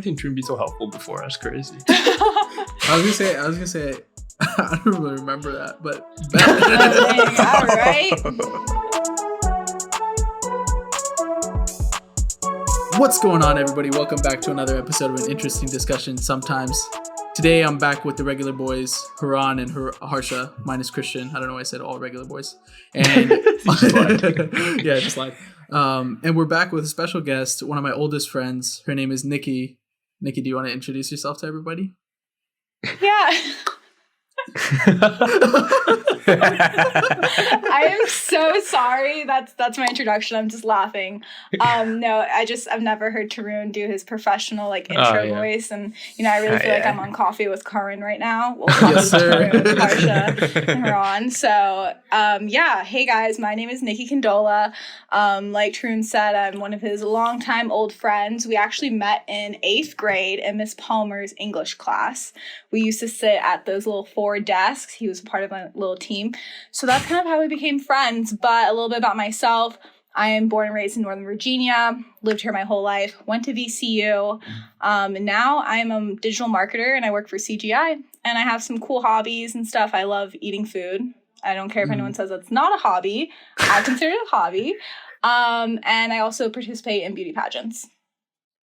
did Tarun be so helpful before? That's crazy. I was gonna say, I don't really remember that, but All right. What's going on, everybody? Welcome back to another episode of An Interesting Discussion Sometimes. Today, I'm back with the regular boys, Haran and Harsha, minus Christian. I don't know why I said all regular boys. And yeah, just like. And we're back with a special guest, one of my oldest friends. Her name is Nikki. Nikki, do you want to introduce yourself to everybody? Yeah. I am so sorry. That's my introduction. I'm just laughing. No, I've never heard Tarun do his professional intro voice, and I really feel like I'm on coffee with Karan right now. Well, yes, sir. Tarun, Harsha, and Ron. So hey guys, my name is Nikki Condola. Like Tarun said, I'm one of his longtime old friends. We actually met in 8th grade in Miss Palmer's English class. We used to sit at those little 4 desks. He was a part of my little team. So that's kind of how we became friends. But a little bit about myself. I am born and raised in Northern Virginia, lived here my whole life, went to VCU, and now I'm a digital marketer and I work for CGI. And I have some cool hobbies and stuff. I love eating food. I don't care if anyone says that's not a hobby. I consider it a hobby. And I also participate in beauty pageants.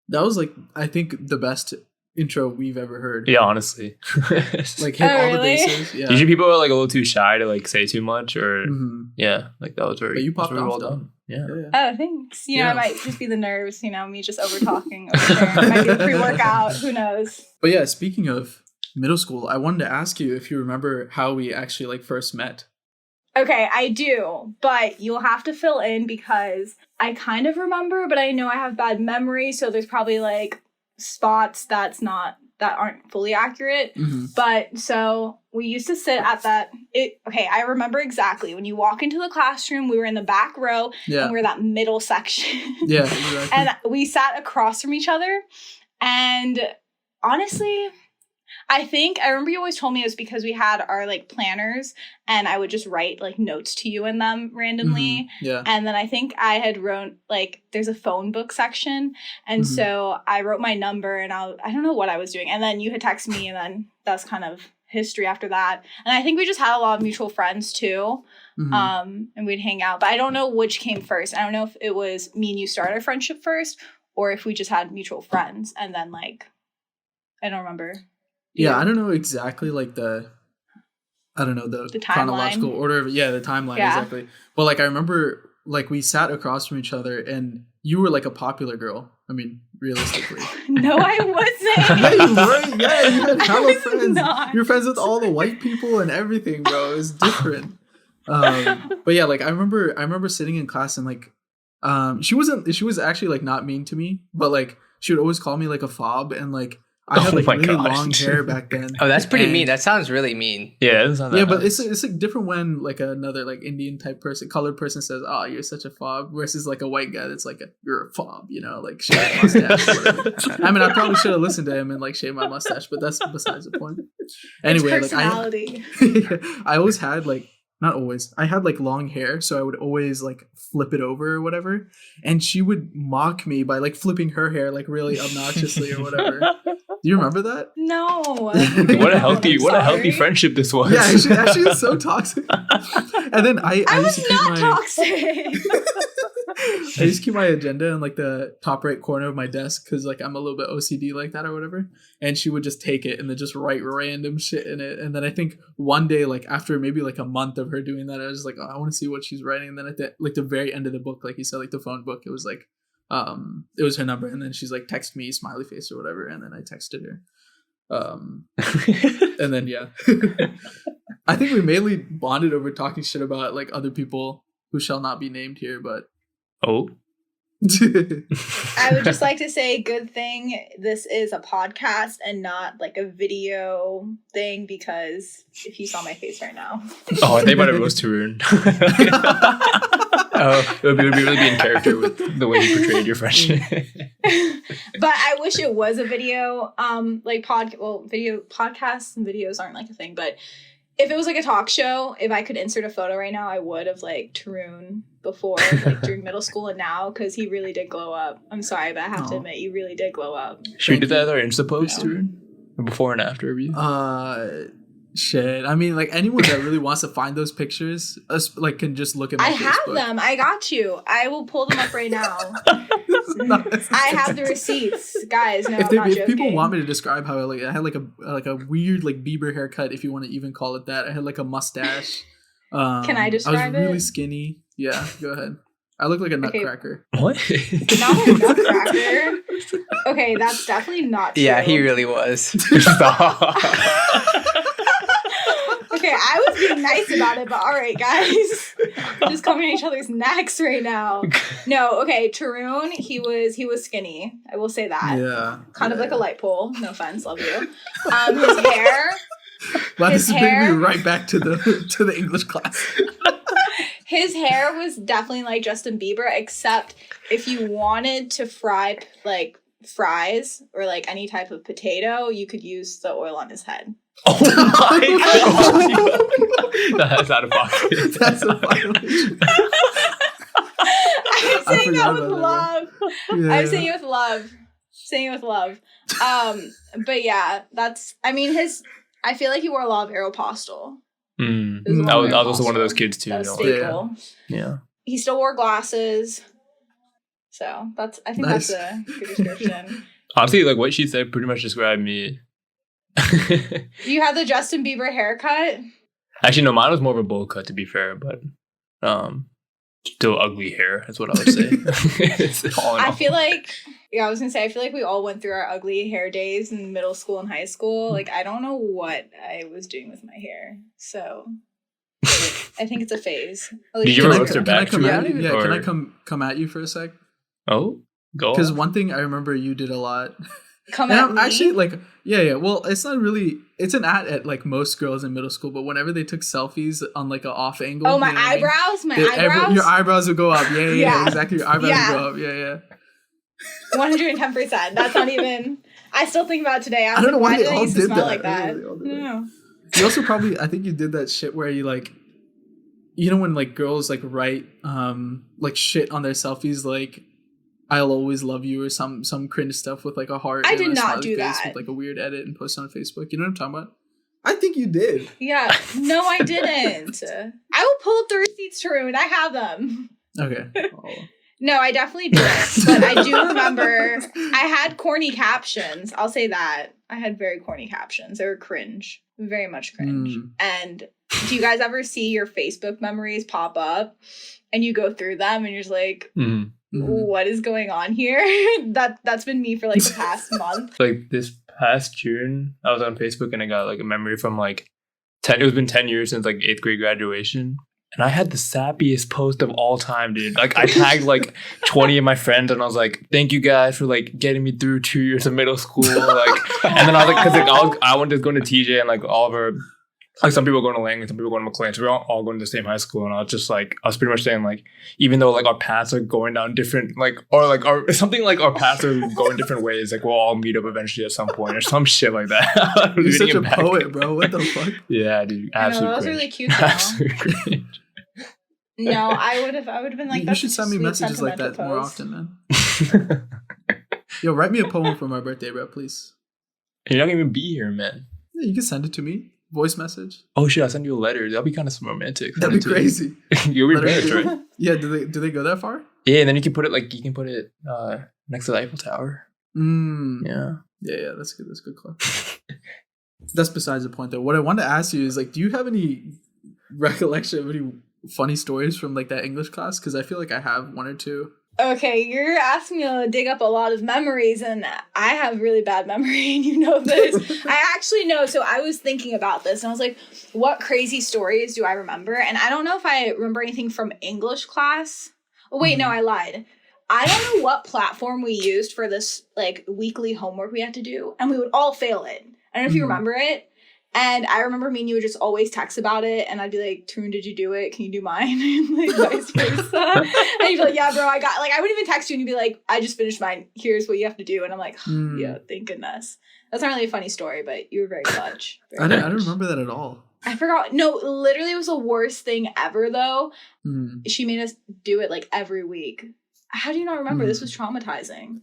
That was I think the best intro we've ever heard. Yeah, honestly. Hit all the bases. Yeah. Usually people are a little too shy to say too much, or that was very. But you popped very off well done. Yeah. Oh, thanks. It might just be the nerves. Me just over talking, oversharing. Might be the pre-workout. Who knows? But yeah, speaking of middle school, I wanted to ask you if you remember how we actually first met. Okay, I do, but you'll have to fill in because I kind of remember, but I know I have bad memory, so there's probably spots that aren't fully accurate. But so we used to sit at I remember exactly. When you walk into the classroom, we were in the back row and we were that middle section. Yeah, exactly. And we sat across from each other. And honestly, I remember you always told me it was because we had our planners and I would just write notes to you in them randomly. Yeah. And then I think I had wrote there's a phone book section. And so I wrote my number and I don't know what I was doing. And then you had texted me and then that's kind of history after that. And I think we just had a lot of mutual friends too. And we'd hang out. But I don't know which came first. I don't know if it was me and you started our friendship first or if we just had mutual friends. And then I don't remember. Yeah, I don't know exactly the chronological order of the timeline exactly. But I remember we sat across from each other and you were a popular girl. I mean, realistically. No, I wasn't. Yeah, you were. Yeah, you had hella friends. You're friends with all the white people and everything, bro. It was different. But yeah, I remember sitting in class and she was actually not mean to me, but she would always call me a fob and I had really long hair back then. Oh, that's pretty mean. That sounds really mean. Yeah, it's not that but nice. it's different when another Indian type person, colored person says, "Oh, you're such a fob," versus a white guy that's "You're a fob," shave my mustache. Or whatever. I mean, I probably should have listened to him and shave my mustache, but that's besides the point. Anyway, personality. I always had not always. I had long hair, so I would always flip it over or whatever. And she would mock me by flipping her hair really obnoxiously or whatever. Do you remember that? No. What a healthy friendship this was. Yeah, actually it's so toxic. And then I used to keep toxic. I used to keep my agenda in the top right corner of my desk because I'm a little bit OCD like that or whatever. And she would just take it and then just write random shit in it. And then I think one day after maybe a month of her doing that, I was oh, I want to see what she's writing. And then at the very end of the book, you said the phone book, it was it was her number, and then she's text me smiley face or whatever, and then I texted her. And then I think we mainly bonded over talking shit about other people who shall not be named here, but I would just like to say, good thing this is a podcast and not a video thing, because if you saw my face right now. Oh, I think about it was Tarun. It would really be in character with the way you portrayed your friendship. But I wish it was a video. Video podcasts and videos aren't a thing, but if it was like a talk show, if I could insert a photo right now, I would of like Tarun before, like during middle school and now, because he really did glow up. I'm sorry, but I have to admit, you really did glow up. Should we do that or Insta post, Tarun? Before and after of you? Shit. I mean, like anyone that really wants to find those pictures, like can just look at my I Facebook. have them. I got you. I will pull them up right now. I have the receipts, guys. No, if people want me to describe how I had like a weird like Bieber haircut, if you want to even call it that. I had like a mustache. Can I describe it? I was really skinny. Yeah, go ahead. I look like a nutcracker. Okay. What? Not a nutcracker. Okay, that's definitely not true. Yeah, he really was. Stop. Okay, I was being nice about it, but all right, guys. We're just coming at each other's necks right now. No, okay, Tarun, he was skinny. I will say that. Yeah. Kind of like a light pole. No offense, love you. His hair. Wow, this is bringing me right back to the English class. His hair was definitely like Justin Bieber, except if you wanted to fry like fries or like any type of potato, you could use the oil on his head. Oh my god! That's out of pocket. That's a violation. I'm saying that with love. Yeah. I'm saying it with love. Saying it with love. But yeah, I feel like he wore a lot of Aeropostale. I was also one of those kids too. That was staple. Yeah. He still wore glasses. So that's Nice. a good description. Honestly, like what she said pretty much described me. You had the Justin Bieber haircut? Actually, no, mine was more of a bowl cut to be fair, but still ugly hair. That's what I would say. I feel like we all went through our ugly hair days in middle school and high school. Like, I don't know what I was doing with my hair. So, I think it's a phase. Did you ever roast her back? Can I come at you for a sec? Oh, go. Because one thing I remember you did a lot. Come at me? Actually, like, yeah. Well, it's not really. It's an at like most girls in middle school, but whenever they took selfies on like an off angle. Oh, my eyebrows? Your eyebrows would go up. Yeah, exactly. Your eyebrows would go up. Yeah. 110%. That's not even. I still think about it today. I don't know why they all used to did smell that. like that. No. You also probably, I think you did that shit where you like, you know, when like girls like write like shit on their selfies, like I'll always love you or some cringe stuff with like a heart. I did and a not smiley do face that with like a weird edit and post on Facebook. You know what I'm talking about? I think you did. Yeah. No, I didn't. I will pull up the receipts, Tarun. I have them. Okay. No, I definitely didn't. But I do remember I had corny captions. I'll say that. I had very corny captions. They were cringe. Very much cringe. And do you guys ever see your Facebook memories pop up and you go through them and you're just like, what is going on here? That's been me for like the past month. Like this past June, I was on Facebook and I got like a memory from like it was been 10 years since like 8th grade graduation. And I had the sappiest post of all time, dude. Like I tagged like 20 of my friends and I was like, thank you guys for like getting me through 2 years of middle school. Like, and then I was like, cause like I went to going to TJ and like all of our, like some people going to Langley, some people going to McLean. So we were all going to the same high school. And I was just like, I was pretty much saying like, even though like our paths are going down different, like, or like something like our paths are going different ways, like we'll all meet up eventually at some point or some shit like that. You're such a poet, bro. What the fuck? Yeah, dude. Absolutely. That was really cute though. Absolutely cringe. No, I would have been like, you should send me messages like that more often, man. Yo, write me a poem for my birthday, bro, please. You're not gonna even be here, man. Yeah, you can send it to me. Voice message. Oh shit, I'll send you a letter. That'll be kind of romantic. That'd be crazy. You'll be rich, right? Yeah, do they go that far? Yeah, and then you can put it next to the Eiffel Tower. Yeah, that's good. That's good club. That's besides the point though. What I wanted to ask you is like, do you have any recollection of any funny stories from like that English class? Because I feel like I have one or two. Okay, you're asking me to dig up a lot of memories, and I have really bad memory, and you know this. I actually know, so I was thinking about this, and I was like, what crazy stories do I remember? And I don't know if I remember anything from English class. Oh, wait, no, I lied. I don't know what platform we used for this, like, weekly homework we had to do, and we would all fail it. I don't know if you remember it. And I remember me and you would just always text about it, and I'd be like, Tarun, did you do it? Can you do mine? And like vice versa. And you'd be like, yeah, bro, I got, like, I wouldn't even text you, and you'd be like, I just finished mine. Here's what you have to do. And I'm like, yeah, thank goodness. That's not really a funny story, but you were very clutch. I don't remember that at all. I forgot. No, literally it was the worst thing ever though. She made us do it like every week. How do you not remember? This was traumatizing.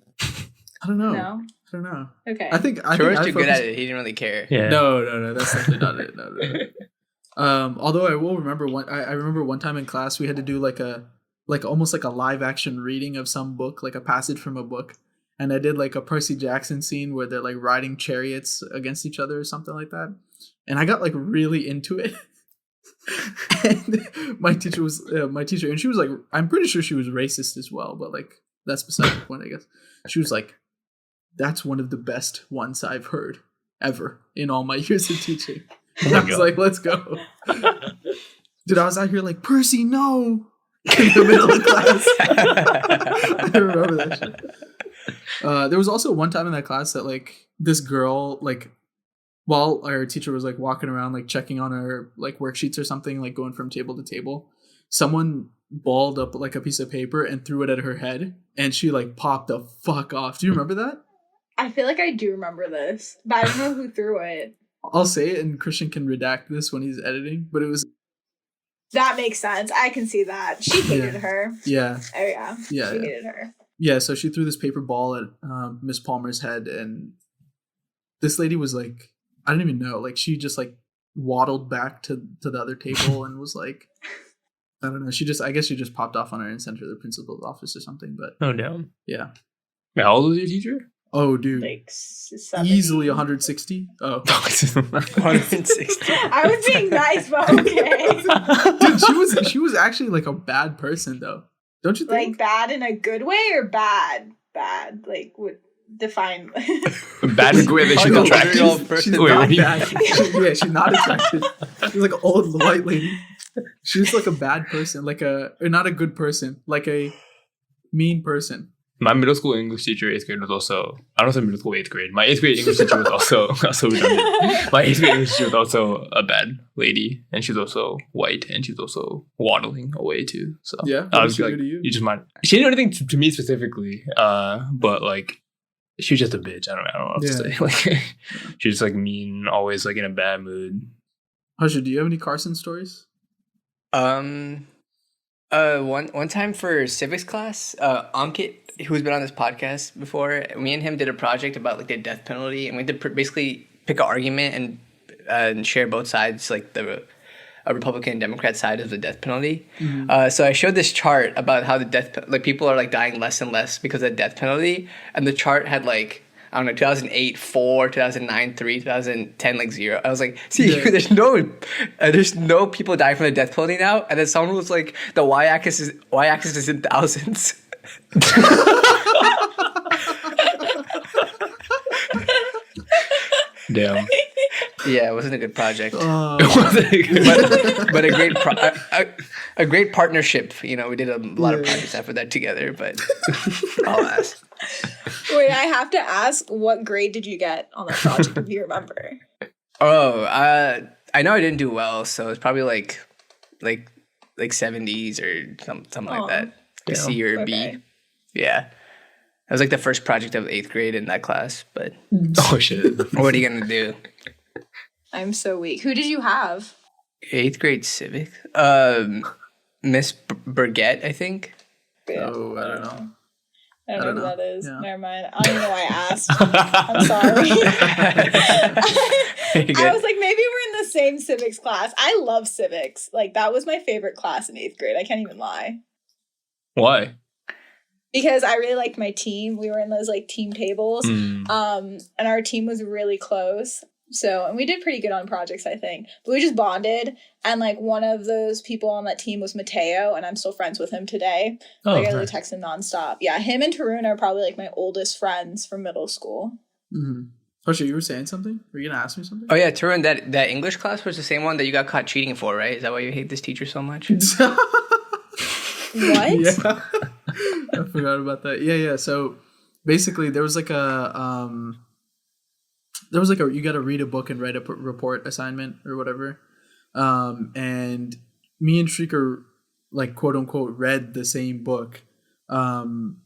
I don't know. No? I don't know. Okay. I think Troy's too good at it. He didn't really care. Yeah. No. That's definitely not it. No. Although I will remember I remember one time in class we had to do like almost like a live action reading of some book, like a passage from a book. And I did like a Percy Jackson scene where they're like riding chariots against each other or something like that. And I got like really into it. And my teacher, and she was like, I'm pretty sure she was racist as well, but like that's beside the point, I guess. She was like, that's one of the best ones I've heard ever in all my years of teaching. And I was like, let's go. Dude, I was out here like, Percy, no! In the middle of class. I remember that shit. There was also one time in that class that like this girl, like while our teacher was like walking around like checking on our like worksheets or something, like going from table to table, someone balled up like a piece of paper and threw it at her head, and she like popped the fuck off. Do you remember that? I feel like I do remember this, but I don't know who threw it. I'll say it, and Christian can redact this when he's editing, but it was... That makes sense. I can see that. She hated her. Yeah. Oh, yeah. Yeah. She hated her. Yeah, so she threw this paper ball at Miss Palmer's head, and this lady was like, I don't even know, like she just like waddled back to the other table and was like, I don't know, I guess she just popped off on her and sent her to the principal's office or something, but... Oh, damn. Yeah. Wait, how old was your teacher? Oh, dude. Like 70. Easily 160. Oh. 160. I was being nice, but okay. Dude, she was actually like a bad person though. Don't you think? Like bad in a good way or bad? Bad. Like would define Bad in a way that she's Like a attractive. literal person. Wait, not what do you- bad. Yeah, she's not attractive. She's like an old white lady. She's like a bad person, or not a good person, like a mean person. My middle school English teacher, 8th grade, was also... I don't say middle school, 8th grade. My 8th grade English teacher was also redundant. My 8th grade English teacher was also a bad lady. And she's also white. And she's also waddling away too. So Yeah? I What was did she like, do to you? you just might... She didn't do anything to me specifically. But like, she was just a bitch. I don't know what to say. Like, she's just like mean, always like in a bad mood. Husha, do you have any Carson stories? One time for civics class, Ankit, who's been on this podcast before, me and him did a project about like the death penalty, and we had to basically pick an argument and share both sides, like the Republican and Democrat side of the death penalty. Mm-hmm. So I showed this chart about how like people are like dying less and less because of the death penalty, and the chart had like, I don't know, 2008, 4, 2009, 3, 2010, like 0. I was like, see, there's no people dying from the death penalty now. And then someone was like, the y-axis is in thousands. Damn. Yeah, it wasn't a good project. It but a great partnership. You know, we did a lot of projects after that together, but I'll ask. Wait, I have to ask, what grade did you get on the project, if you remember? Oh, I know I didn't do well, so it's probably like 70s or something like that. A C or a B. Yeah. That was like the first project of 8th grade in that class, but Oh shit. what are you gonna do? I'm so weak. Who did you have? 8th grade civics? Miss Burgett, I think. Oh, I don't know. I don't know who that is. Yeah. Never mind. I don't even know why I asked. I'm sorry. I was like, maybe we're in the same civics class. I love civics. Like, that was my favorite class in 8th grade. I can't even lie. Why? Because I really liked my team. We were in those like team tables. And our team was really close. So, and we did pretty good on projects, I think. But we just bonded. And like one of those people on that team was Mateo, and I'm still friends with him today. Oh, like I nice. text him nonstop. Yeah, him and Tarun are probably like my oldest friends from middle school. Mm-hmm. Husha, you were saying something? Were you gonna ask me something? Oh yeah, Tarun, that English class was the same one that you got caught cheating for, right? Is that why you hate this teacher so much? What? Yeah. I forgot about that. Yeah. So basically there was like a you got to read a book and write a report assignment or whatever. And me and Shrieker like quote unquote read the same book. And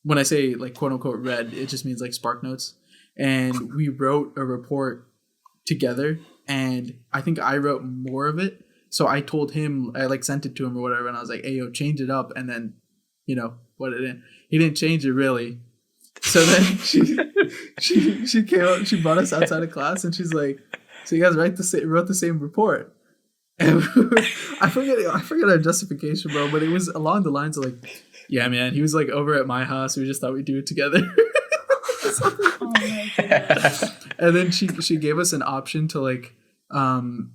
when I say like quote unquote read, it just means like Spark Notes. And we wrote a report together, and I think I wrote more of it. So I told him, I like sent it to him or whatever, and I was like, "Hey, yo, change it up." And then, what it didn't. He didn't change it really. So then she came out, she brought us outside of class, and she's like, "So you guys wrote the same report?" And I forget our justification, bro, but it was along the lines of like, "Yeah, man, he was like over at my house. We just thought we'd do it together." Oh my goodness. And then she gave us an option to like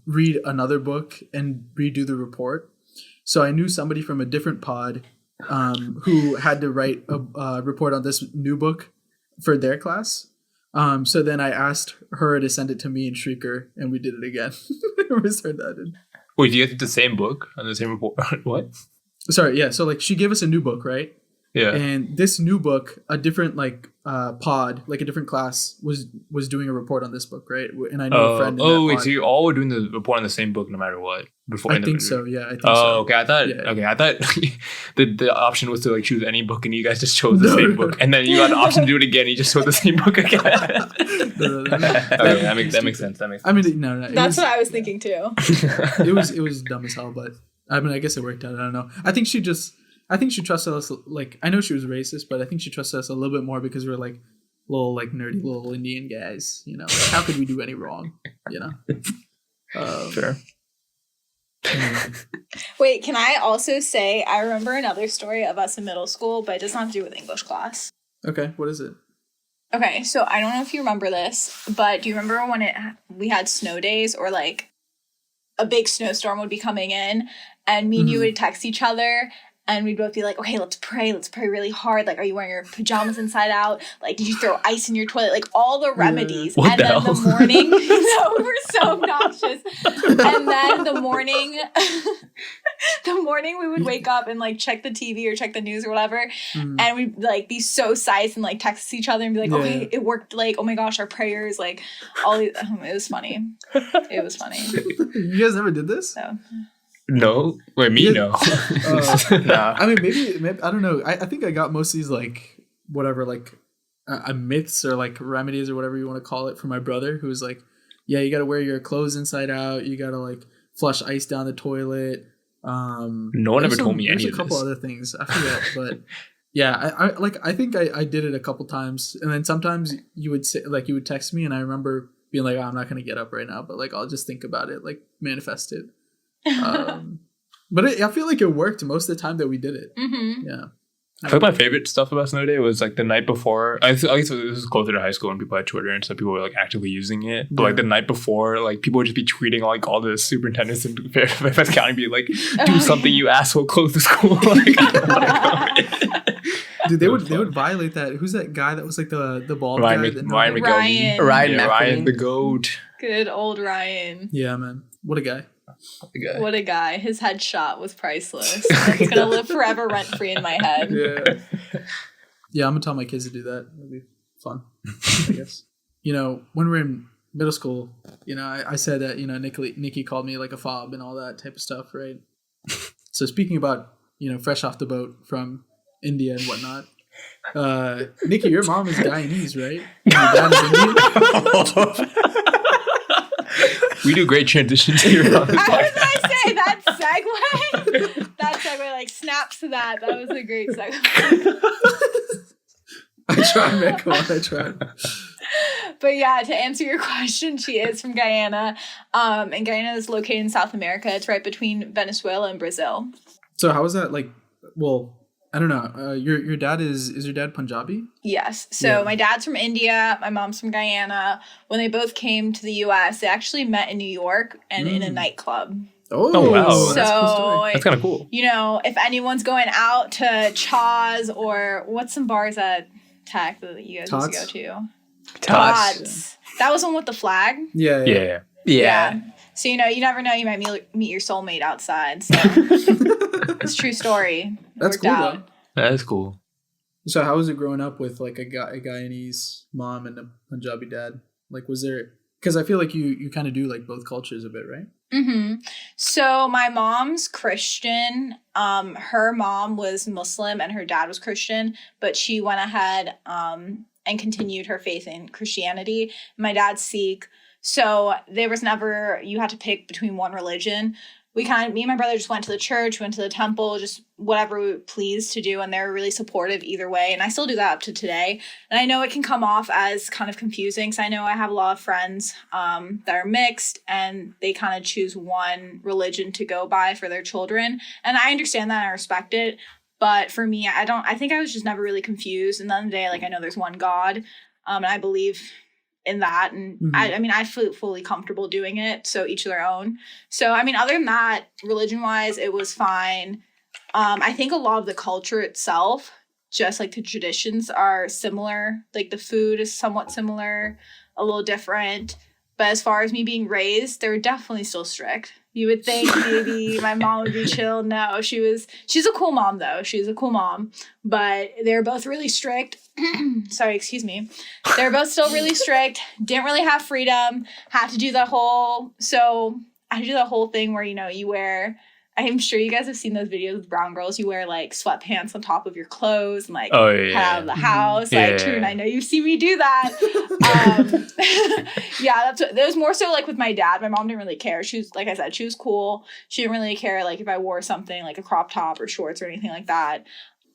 read another book and redo the report. So I knew somebody from a different pod who had to write a report on this new book for their class. So then I asked her to send it to me and Shrieker, and we did it again. We turned that in. Wait, you get the same book on the same report? What? Sorry, yeah. So like she gave us a new book, right? Yeah. And this new book, a different like pod, like a different class was doing a report on this book, right? And I know a friend. Wait, so you all were doing the report on the same book no matter what? Before I think so. Yeah, I think so. so. Okay. I thought the option was to like choose any book, and you guys just chose the same book, and then you got the option to do it again. You just chose the same book again. No. Okay, that makes sense. That makes sense. I mean, no. That's what I was thinking too. It was dumb as hell, but I mean, I guess it worked out. I don't know. I think she trusted us. Like, I know she was racist, but I think she trusted us a little bit more because we're like little, like nerdy little Indian guys. Like, how could we do any wrong? Sure. Wait, can I also say I remember another story of us in middle school, but it does not have to do with English class. Okay, what is it? Okay, so I don't know if you remember this, but do you remember when we had snow days or like a big snowstorm would be coming in, and me and you would text each other, and we'd both be like, okay, let's pray really hard. Like, are you wearing your pajamas inside out? Like, did you throw ice in your toilet? Like, all the remedies. What and the then hell? the morning, no, we're so obnoxious. And then the morning we would wake up and like check the TV or check the news or whatever. And we'd like be so psyched and like text each other and be like, okay, it worked. Like, oh my gosh, our prayers, like all these, it was funny. It was funny. You guys never did this? So. No. Wait, me? No. Nah. I mean, maybe I don't know. I think I got most of these like whatever like myths or like remedies or whatever you want to call it from my brother, who was like, yeah, you got to wear your clothes inside out. You got to like flush ice down the toilet. No one ever told me any of this. There's a couple other things I forget, but yeah, I think I did it a couple times, and then sometimes you would say like you would text me, and I remember being like, oh, I'm not gonna get up right now, but like I'll just think about it, like manifest it. But I feel like it worked most of the time that we did it. Mm-hmm. Yeah. I think my favorite stuff about Snow Day was like the night before. I guess this was closer to high school when people had Twitter and so people were like actively using it. But like the night before, like people would just be tweeting like all the superintendents in Fairfax County, be like, "Do something, you asshole! Close the school!" Like, I don't want to go. Dude, they would violate that. Who's that guy that was like the bald Ryan guy? Ryan McGovey. Ryan the goat. Good old Ryan. Yeah, man. What a guy. What a guy. His headshot was priceless. It's gonna live forever rent free in my head. Yeah, I'm gonna tell my kids to do that. It'll be fun, I guess. When we're in middle school, I said that, Nikki called me like a fob and all that type of stuff, right? So speaking about, fresh off the boat from India and whatnot, Nikki, your mom is Guyanese, right? And your dad is Indian? We do great transitions here on this I was podcast. gonna say that segue like snaps to that. That was a great segue. I tried, man. Come on, I tried. But yeah, to answer your question, she is from Guyana. And Guyana is located in South America. It's right between Venezuela and Brazil. So how is that like? Well, I don't know. Your dad is your dad Punjabi? Yes. So my dad's from India. My mom's from Guyana. When they both came to the U.S., they actually met in New York and in a nightclub. Oh wow. So that's a cool story. That's kind of cool. If anyone's going out to Chaw's or what's some bars at Tech that you guys used to go to? Tots. That was one with the flag. Yeah. So you never know. You might meet your soulmate outside. So it's a true story. That's Worked cool out. though. That is cool. So how was it growing up with like a Guyanese mom and a Punjabi dad? Like, was there? Because I feel like you kind of do like both cultures a bit, right? Mm-hmm. So my mom's Christian. Her mom was Muslim and her dad was Christian, but she went ahead and continued her faith in Christianity. My dad's Sikh. So there was never, you had to pick between one religion. Me and my brother just went to the church, went to the temple, just whatever we were pleased to do. And they were really supportive either way. And I still do that up to today. And I know it can come off as kind of confusing. Because I know I have a lot of friends that are mixed and they kind of choose one religion to go by for their children. And I understand that and I respect it. But for me, I think I was just never really confused. And then the day, like, I know there's one God. And I believe in that, and I mean I feel fully comfortable doing it, so each their own. So I mean, other than that, religion wise it was fine. I think a lot of the culture itself, just like the traditions, are similar. Like the food is somewhat similar, a little different, but as far as me being raised, they're definitely still strict. You would think maybe my mom would be chill. No, she's a cool mom though. She's a cool mom, but they're both really strict. Sorry, excuse me. They're both still really strict. Didn't really have freedom. Had to do the whole thing where, you wear, I'm sure you guys have seen those videos with brown girls. You wear like sweatpants on top of your clothes and like head out of the house. Like, true, and I know you've seen me do that. Yeah, that was more so like with my dad. My mom didn't really care. She was, like I said, she was cool. She didn't really care like if I wore something like a crop top or shorts or anything like that.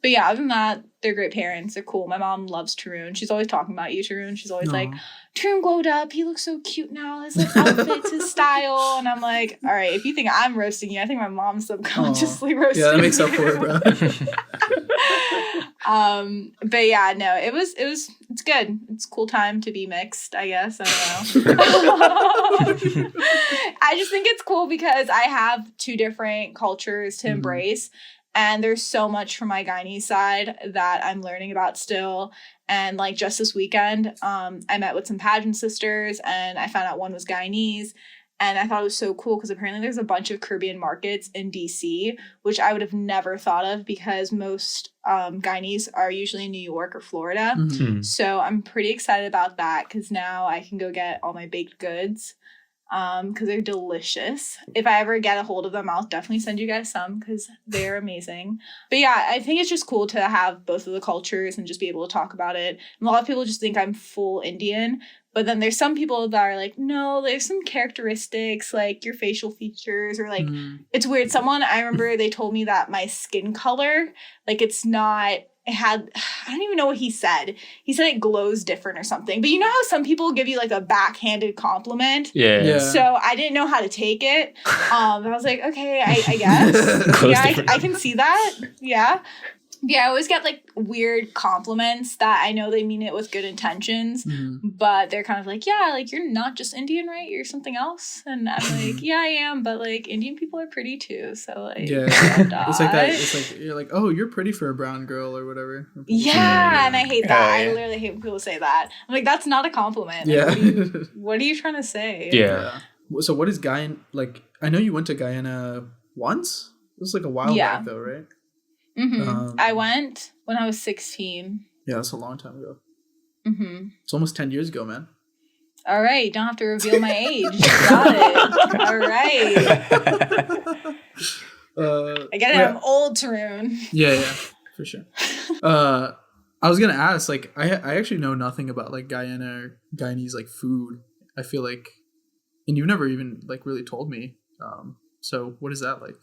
But yeah, other than that, they're great parents. They're cool. My mom loves Tarun. She's always talking about you, Tarun. She's always like, Tarun glowed up. He looks so cute now. His like, outfits, his style. And I'm like, all right, if you think I'm roasting you, I think my mom's subconsciously roasting you. Yeah, that makes up for it, bro. But yeah, no, it's good. It's a cool time to be mixed, I guess. I don't know. I just think it's cool because I have two different cultures to embrace. And there's so much from my Guyanese side that I'm learning about still. And like just this weekend, I met with some Pageant sisters and I found out one was Guyanese. And I thought it was so cool because apparently there's a bunch of Caribbean markets in DC, which I would have never thought of because most Guyanese are usually in New York or Florida. So I'm pretty excited about that because now I can go get all my baked goods. Because they're delicious. If I ever get a hold of them, I'll definitely send you guys some because they're amazing. But yeah, I think it's just cool to have both of the cultures and just be able to talk about it. And a lot of people just think I'm full Indian, but then there's some people that are like, no, there's some characteristics like your facial features or like, it's weird. I remember they told me that my skin color, like I don't even know what he said. He said it glows different or something. But you know how some people give you like a backhanded compliment? Yeah. So I didn't know how to take it. I was like, okay, I guess. Yeah, I can see that. Yeah. Yeah, I always get like weird compliments that I know they mean it with good intentions, but they're kind of like, yeah, like you're not just Indian, right? You're something else. And I'm like, yeah, I am, but like Indian people are pretty too. So like, yeah, it's like that. It's like you're like, oh, you're pretty for a brown girl or whatever. Yeah, and I hate that. I literally hate when people say that. I'm like, that's not a compliment. Like, Yeah. what are you trying to say? Yeah. So what is Guyana like? I know you went to Guyana once. It was like a while back though, right? I went when I was 16. Yeah, that's a long time ago. It's almost 10 years ago, man. All right, you don't have to reveal my age. Got it. All right. I get it. I'm old, Tarun. Yeah, for sure. I was gonna ask, like, I actually know nothing about like Guyana or Guyanese like food. I feel like, and you've never even like really told me. So what is that like?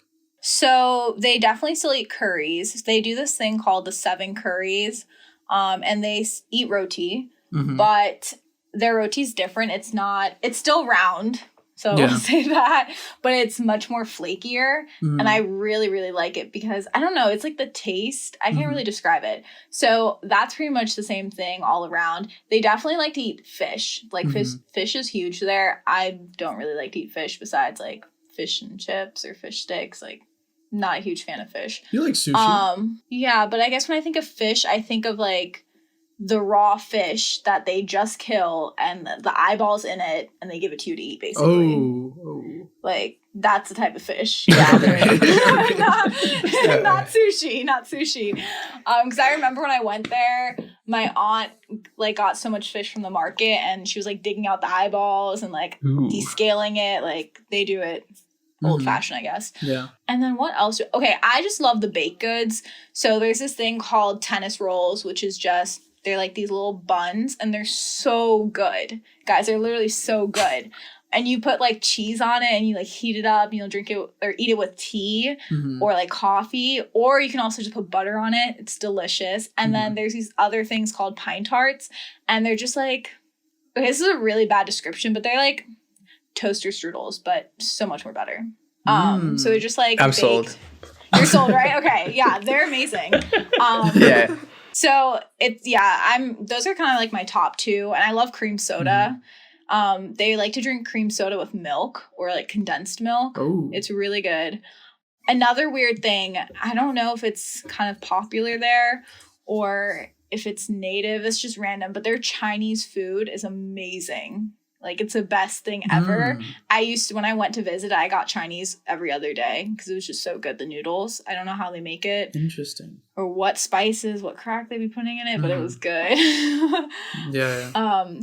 So they definitely still eat curries. They do this thing called the 7 curries, and they eat roti, but their roti's different. It's still round, so I'll say that, but it's much more flakier, and I really, really like it because, I don't know, it's like the taste. I can't really describe it. So that's pretty much the same thing all around. They definitely like to eat fish. Like fish is huge there. I don't really like to eat fish besides like fish and chips or fish sticks. Like, not a huge fan of fish. You like sushi? Yeah, but I guess when I think of fish, I think of like the raw fish that they just kill and the eyeballs in it, and they give it to you to eat, basically. Oh. Like, that's the type of fish. Yeah, not sushi, not sushi. Because I remember when I went there, my aunt like got so much fish from the market, and she was like digging out the eyeballs and like descaling it. Like, they do it old-fashioned, I guess. Yeah. And then what else? Okay, I just love the baked goods. So there's this thing called tennis rolls, which is just They're like these little buns, and they're so good. Guys, they're literally so good. And you put like cheese on it, and you like heat it up, and you'll drink it or eat it with tea or like coffee, or you can also just put butter on it. It's delicious. And then there's these other things called pine tarts, and they're just like, okay, this is a really bad description, but they're like toaster strudels, but so much more better. So they're just like I'm baked. sold. You're sold, right? Okay, yeah, they're amazing. Yeah. So those are kind of like my top two, and I love cream soda. They like to drink cream soda with milk or like condensed milk. Oh. It's really good. Another weird thing, I don't know if it's kind of popular there or if it's native, it's just random, but their Chinese food is amazing. Like, it's the best thing ever. When I went to visit, I got Chinese every other day because it was just so good. The noodles, I don't know how they make it. Interesting. Or what spices, what crack they be putting in it, but it was good.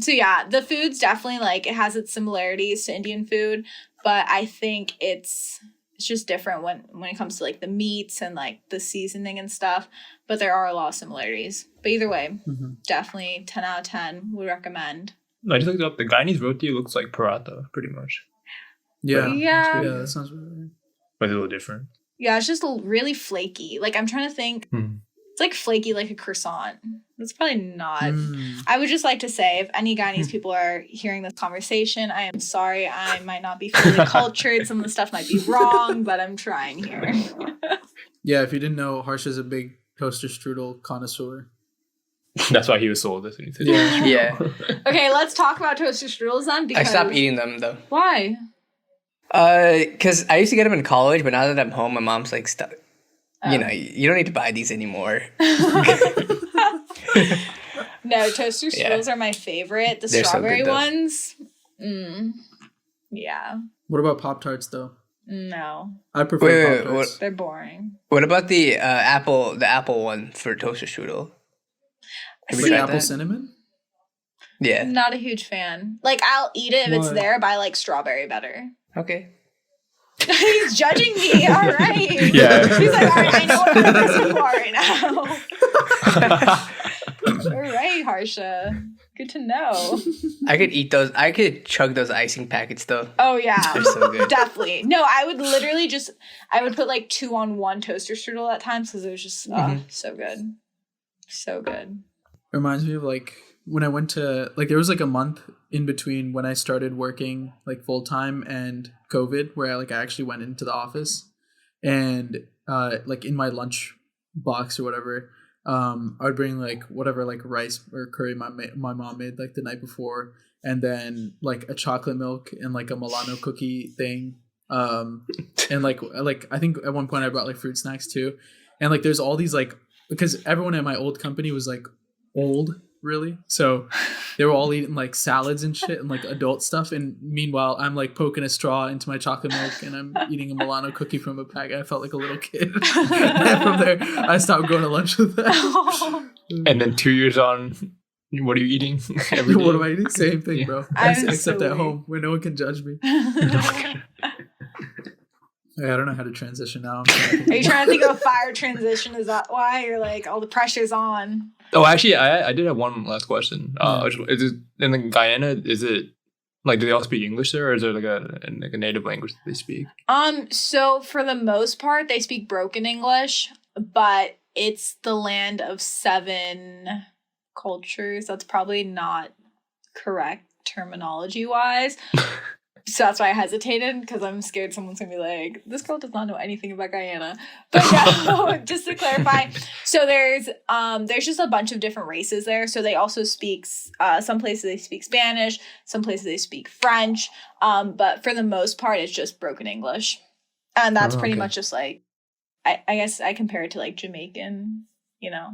So yeah, the food's definitely like, it has its similarities to Indian food, but I think it's just different when it comes to like the meats and like the seasoning and stuff. But there are a lot of similarities. But either way, definitely 10 out of 10 would recommend. I just looked up. The Guyanese roti looks like paratha, pretty much. Yeah. Yeah. Yeah, that sounds really right. But it's a little different. Yeah, it's just really flaky. Like, I'm trying to think. It's like flaky like a croissant. That's probably not. I would just like to say, if any Guyanese people are hearing this conversation, I am sorry. I might not be fully cultured. Some of the stuff might be wrong, but I'm trying here. Yeah, if you didn't know, Harsh is a big toaster strudel connoisseur. That's why he was sold this. And he said, Yeah. Okay, let's talk about toaster strudels then. Because I stopped eating them though. Why? Because I used to get them in college, but now that I'm home, my mom's like, "Stop. You know, you don't need to buy these anymore." No, toaster strudels are my favorite. The They're strawberry so good, ones. Yeah. What about Pop-Tarts, though? No. I prefer Wait, Pop-Tarts. They're boring. What about the apple one for toaster strudel? Have you Like tried apple that? cinnamon? Yeah. Not a huge fan. Like, I'll eat it if it's Why? there, but I like strawberry better. Okay. He's judging me. All right. Yeah. He's like, all right, I know what kind of person you are right now. All right, Harsha. Good to know. I could eat those. I could chug those icing packets though. Oh, yeah. They're so good. Definitely. No, I would literally I would put like 2 on 1 toaster strudel at times because it was just so good. So good. It reminds me of like when I went to like there was like a month in between when I started working like full time and COVID where I actually went into the office and like in my lunch box or whatever I would bring like whatever like rice or curry my mom made like the night before and then like a chocolate milk and like a Milano cookie thing and like I think at one point I brought like fruit snacks too and like there's all these like because everyone at my old company was like old really so they were all eating like salads and shit and like adult stuff and meanwhile I'm like poking a straw into my chocolate milk and I'm eating a Milano cookie from a pack. I felt like a little kid. And from there I stopped going to lunch with them. And then 2 years on, what are you eating? Every day? What am I eating? Same thing, bro. I'm Except so at weird. home where no one can judge me. I don't know how to transition now. Are you trying to think of a fire transition? Is that why you're like, all the pressure's on? Oh, actually, I did have one last question. Yeah. Is it in the Guyana? Is it like do they all speak English there, or is there like a native language that they speak? So for the most part, they speak broken English, but it's the land of 7 cultures. That's probably not correct terminology wise. So that's why I hesitated because I'm scared someone's gonna be like, this girl does not know anything about Guyana. But no, just to clarify, so there's just a bunch of different races there. So they also speak some places they speak Spanish, some places they speak French. But for the most part, it's just broken English, and that's pretty much just like I guess I compare it to like Jamaican, you know,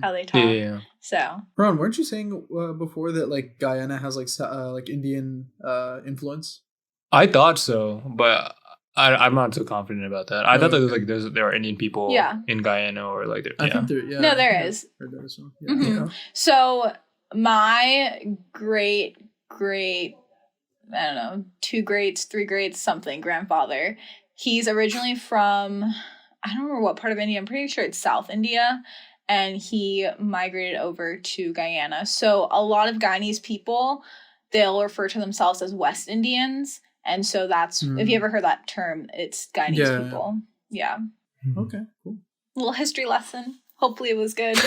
how they talk. Yeah. So Ron, weren't you saying before that like Guyana has like Indian influence? I thought so, but I'm not so confident about that. I thought that there are Indian people in Guyana or like I think there. Yeah, No, there is. Heard that as well. Yeah. So my great, I don't know, 2 greats, 3 greats, something grandfather. He's originally from, I don't remember what part of India. I'm pretty sure it's South India. and he migrated over to Guyana. So a lot of Guyanese people, they'll refer to themselves as West Indians. And so that's, if you ever heard that term, it's Guyanese people. Yeah. Okay, cool. A little history lesson. Hopefully it was good.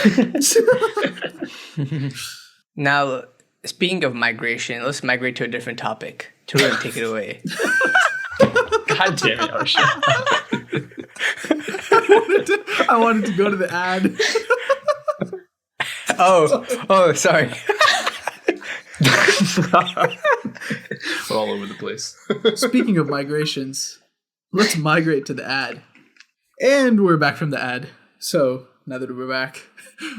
Now, speaking of migration, let's migrate to a different topic. Turun, take it away. God damn it, Osha. I wanted to go to the ad. Oh, sorry. We're all over the place. Speaking of migrations, let's migrate to the ad. And we're back from the ad. So, now that we're back,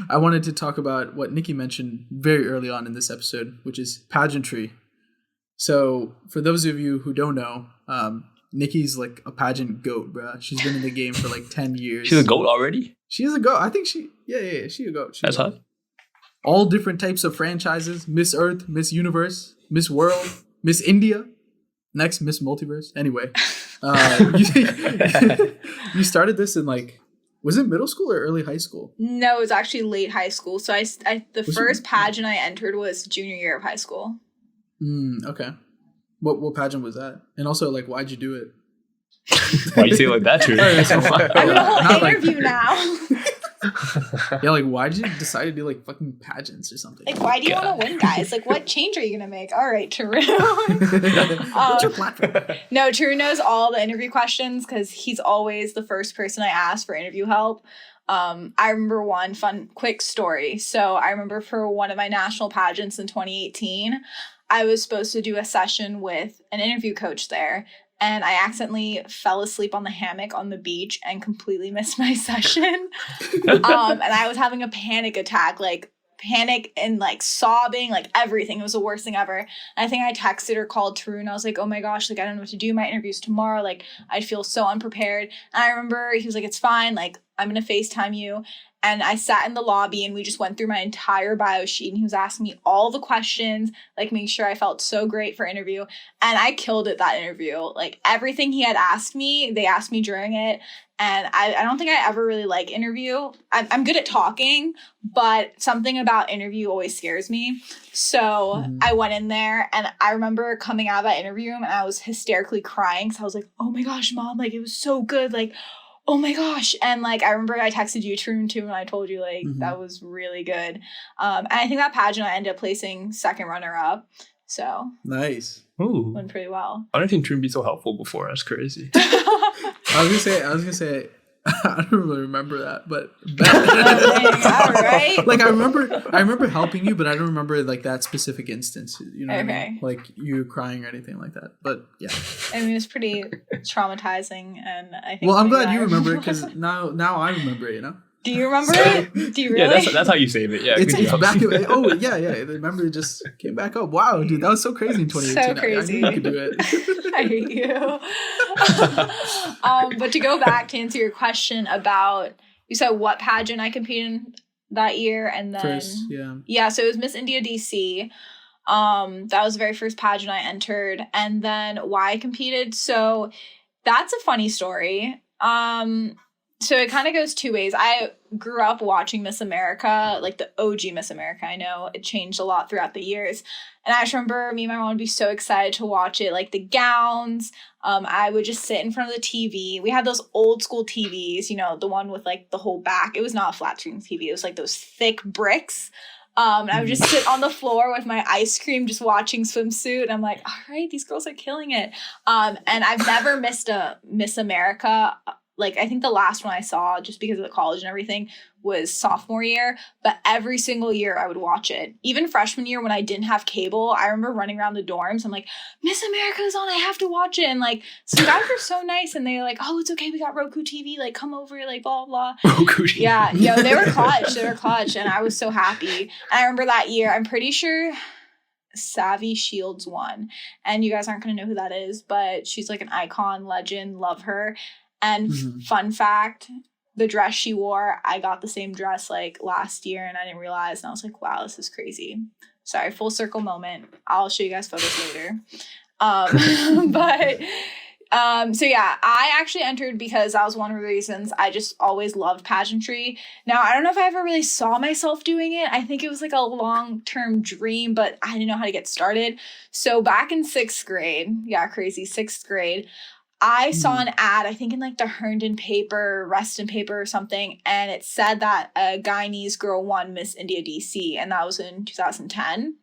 I wanted to talk about what Nikki mentioned very early on in this episode, which is pageantry. So, for those of you who don't know, Nikki's like a pageant goat, bruh. She's been in the game for like 10 years. She's a goat already? She is a goat. I think she's a goat. That's hot. All different types of franchises. Miss Earth, Miss Universe, Miss World, Miss India. Next, Miss Multiverse. Anyway, you started this in like, was it middle school or early high school? No, it was actually late high school. So the first pageant I entered was junior year of high school. Okay. What pageant was that? And also, like, why'd you do it? Why you say it like that, too? I'm in a whole interview now. Yeah, like, why'd you decide to do, like, fucking pageants or something? Like, why do you want to win, guys? Like, what change are you going to make? All right, Tarun. What's your platform? No, Tarun knows all the interview questions because he's always the first person I ask for interview help. I remember one fun, quick story. So I remember for one of my national pageants in 2018, I was supposed to do a session with an interview coach there. And I accidentally fell asleep on the hammock on the beach and completely missed my session. And I was having a panic attack, like panic and like sobbing, like everything. It was the worst thing ever. And I think I texted or called Tarun. I was like, oh my gosh, like I don't know what to do. My interview's tomorrow. Like I feel so unprepared. And I remember he was like, it's fine. Like I'm going to FaceTime you. And I sat in the lobby and we just went through my entire bio sheet and he was asking me all the questions, like making sure I felt so great for interview. And I killed it that interview. Like everything he had asked me, they asked me during it. And I don't think I ever really like interview. I'm good at talking, but something about interview always scares me. So I went in there and I remember coming out of that interview room and I was hysterically crying. So I was like, oh my gosh, Mom, like it was so good. Like, oh my gosh. And like, I remember I texted you, Tarun, too, and I told you like, that was really good. And I think that pageant I ended up placing second runner up. So nice. Ooh. Went pretty well. I don't think Tarun be so helpful before. That's crazy. I was gonna say, I don't really remember that, but all right. Like I remember helping you, but I don't remember like that specific instance. You know what I mean? Like you crying or anything like that. But yeah, I mean, it was pretty traumatizing, and I think. Well, I'm glad you remember it because now I remember it. You know. Do you remember it? Do you really? Yeah, that's how you save it. Yeah, it's back. Oh yeah. The memory just came back up. Wow, dude, that was so crazy in 2018. So crazy. I knew you could do it. I hate you. But to go back to answer your question about, you said what pageant I competed in that year, and then first, so it was Miss India DC. That was the very first pageant I entered, and then why I competed. So that's a funny story. So it kind of goes two ways. I grew up watching Miss America, like the OG Miss America. I know it changed a lot throughout the years. And I just remember me and my mom would be so excited to watch it, like the gowns. I would just sit in front of the TV. We had those old school TVs, you know, the one with like the whole back. It was not a flat screen TV. It was like those thick bricks. And I would just sit on the floor with my ice cream, just watching Swimsuit. And I'm like, all right, these girls are killing it. And I've never missed a Miss America. Like, I think the last one I saw, just because of the college and everything, was sophomore year. But every single year I would watch it. Even freshman year when I didn't have cable, I remember running around the dorms. I'm like, Miss America's on. I have to watch it. And, like, some guys were so nice. And they were like, oh, it's okay. We got Roku TV. Like, come over. Like, blah, blah, blah. Roku TV. Yeah. They were clutch. And I was so happy. And I remember that year, I'm pretty sure Savvy Shields won. And you guys aren't going to know who that is. But she's, like, an icon, legend. Love her. And fun fact, the dress she wore, I got the same dress like last year and I didn't realize. And I was like, wow, this is crazy. Sorry, full circle moment. I'll show you guys photos later. But So yeah, I actually entered because that was one of the reasons. I just always loved pageantry. Now, I don't know if I ever really saw myself doing it. I think it was like a long-term dream, but I didn't know how to get started. So back in 6th grade, yeah, crazy, 6th grade, I saw an ad, I think in like the Herndon paper, Reston paper or something, and it said that a Guyanese girl won Miss India DC, and that was in 2010.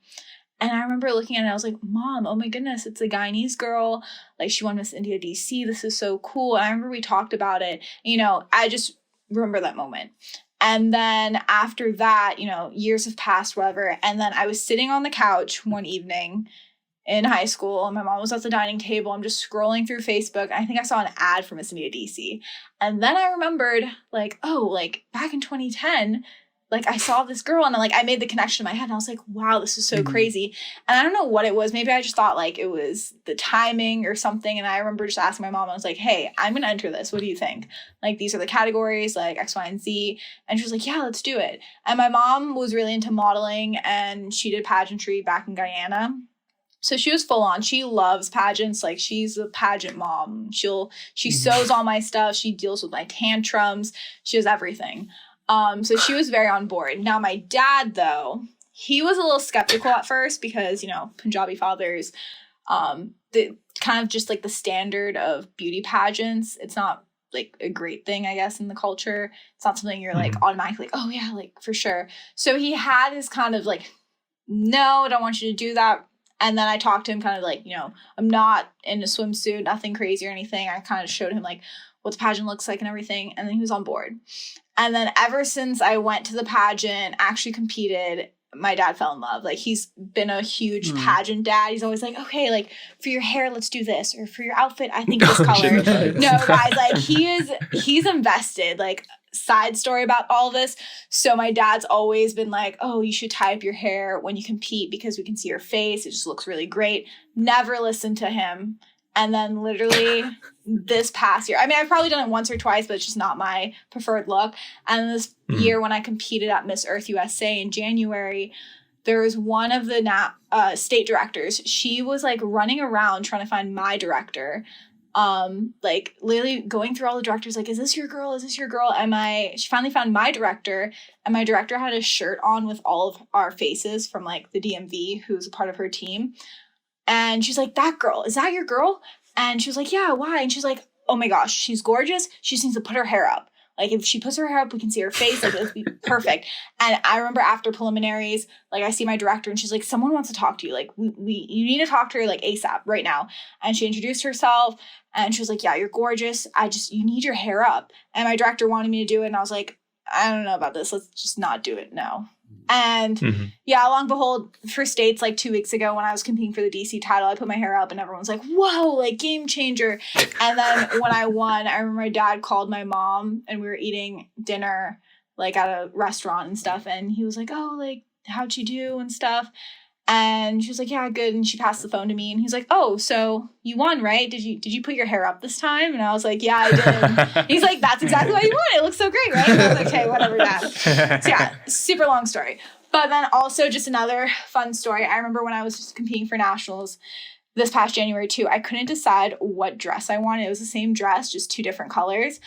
And I remember looking at it and I was like, Mom, oh my goodness, it's a Guyanese girl. Like, she won Miss India DC. This is so cool. And I remember we talked about it. You know, I just remember that moment. And then after that, you know, years have passed, whatever. And then I was sitting on the couch one evening in high school, and my mom was at the dining table. I'm just scrolling through Facebook. I think I saw an ad for Miss India DC. And then I remembered, like, oh, like, back in 2010, like, I saw this girl, and like, I made the connection in my head, and I was like, wow, this is so crazy. And I don't know what it was. Maybe I just thought, like, it was the timing or something. And I remember just asking my mom, I was like, hey, I'm going to enter this. What do you think? Like, these are the categories, like X, Y, and Z. And she was like, yeah, let's do it. And my mom was really into modeling, and she did pageantry back in Guyana. So she was full on. She loves pageants. Like, she's a pageant mom. She sews all my stuff. She deals with my tantrums. She does everything. So she was very on board. Now, my dad, though, he was a little skeptical at first because, you know, Punjabi fathers, the kind of just like the standard of beauty pageants. It's not like a great thing, I guess, in the culture. It's not something you're like automatically like, oh yeah, like for sure. So he had his kind of like, no, I don't want you to do that. And then I talked to him kind of like, you know, I'm not in a swimsuit, nothing crazy or anything. I kind of showed him like what the pageant looks like and everything. And then he was on board. And then ever since I went to the pageant, actually competed, my dad fell in love. Like, he's been a huge pageant dad. He's always like, okay, like, for your hair, let's do this. Or for your outfit, I think this color. No, guys, like, he's invested. Like, side story about all this. So my dad's always been like, oh, you should tie up your hair when you compete because we can see your face. It just looks really great. Never listened to him. And then literally this past year, I mean, I've probably done it once or twice, but it's just not my preferred look. And this year when I competed at Miss Earth USA in January, there was one of the state directors. She was like running around trying to find my director. Like literally going through all the directors, like, is this your girl? Is this your girl? She finally found my director, and my director had a shirt on with all of our faces from like the DMV, who's a part of her team. And she's like, that girl, is that your girl? And she was like, yeah, why? And she's like, oh my gosh, she's gorgeous. She just needs to put her hair up. Like, if she puts her hair up, we can see her face. Like, it'll be perfect. And I remember after preliminaries, like, I see my director, and she's like, someone wants to talk to you. Like, you need to talk to her, like, ASAP right now. And she introduced herself, and she was like, yeah, you're gorgeous. You need your hair up. And my director wanted me to do it, and I was like, I don't know about this. Let's just not do it now. And yeah, long and behold, for states like 2 weeks ago when I was competing for the DC title, I put my hair up and everyone's like, whoa, like game changer. And then when I won, I remember my dad called my mom and we were eating dinner like at a restaurant and stuff. And he was like, oh, like, how'd you do and stuff? And she was like, yeah, good. And she passed the phone to me and he's like, oh, so you won, right? Did you put your hair up this time? And I was like, yeah, I did. He's like, that's exactly what you want. It looks so great, right? And I was like, okay, whatever, Dad. So yeah, super long story. But then also just another fun story. I remember when I was just competing for nationals this past January too, I couldn't decide what dress I wanted. It was the same dress, just 2 different colors.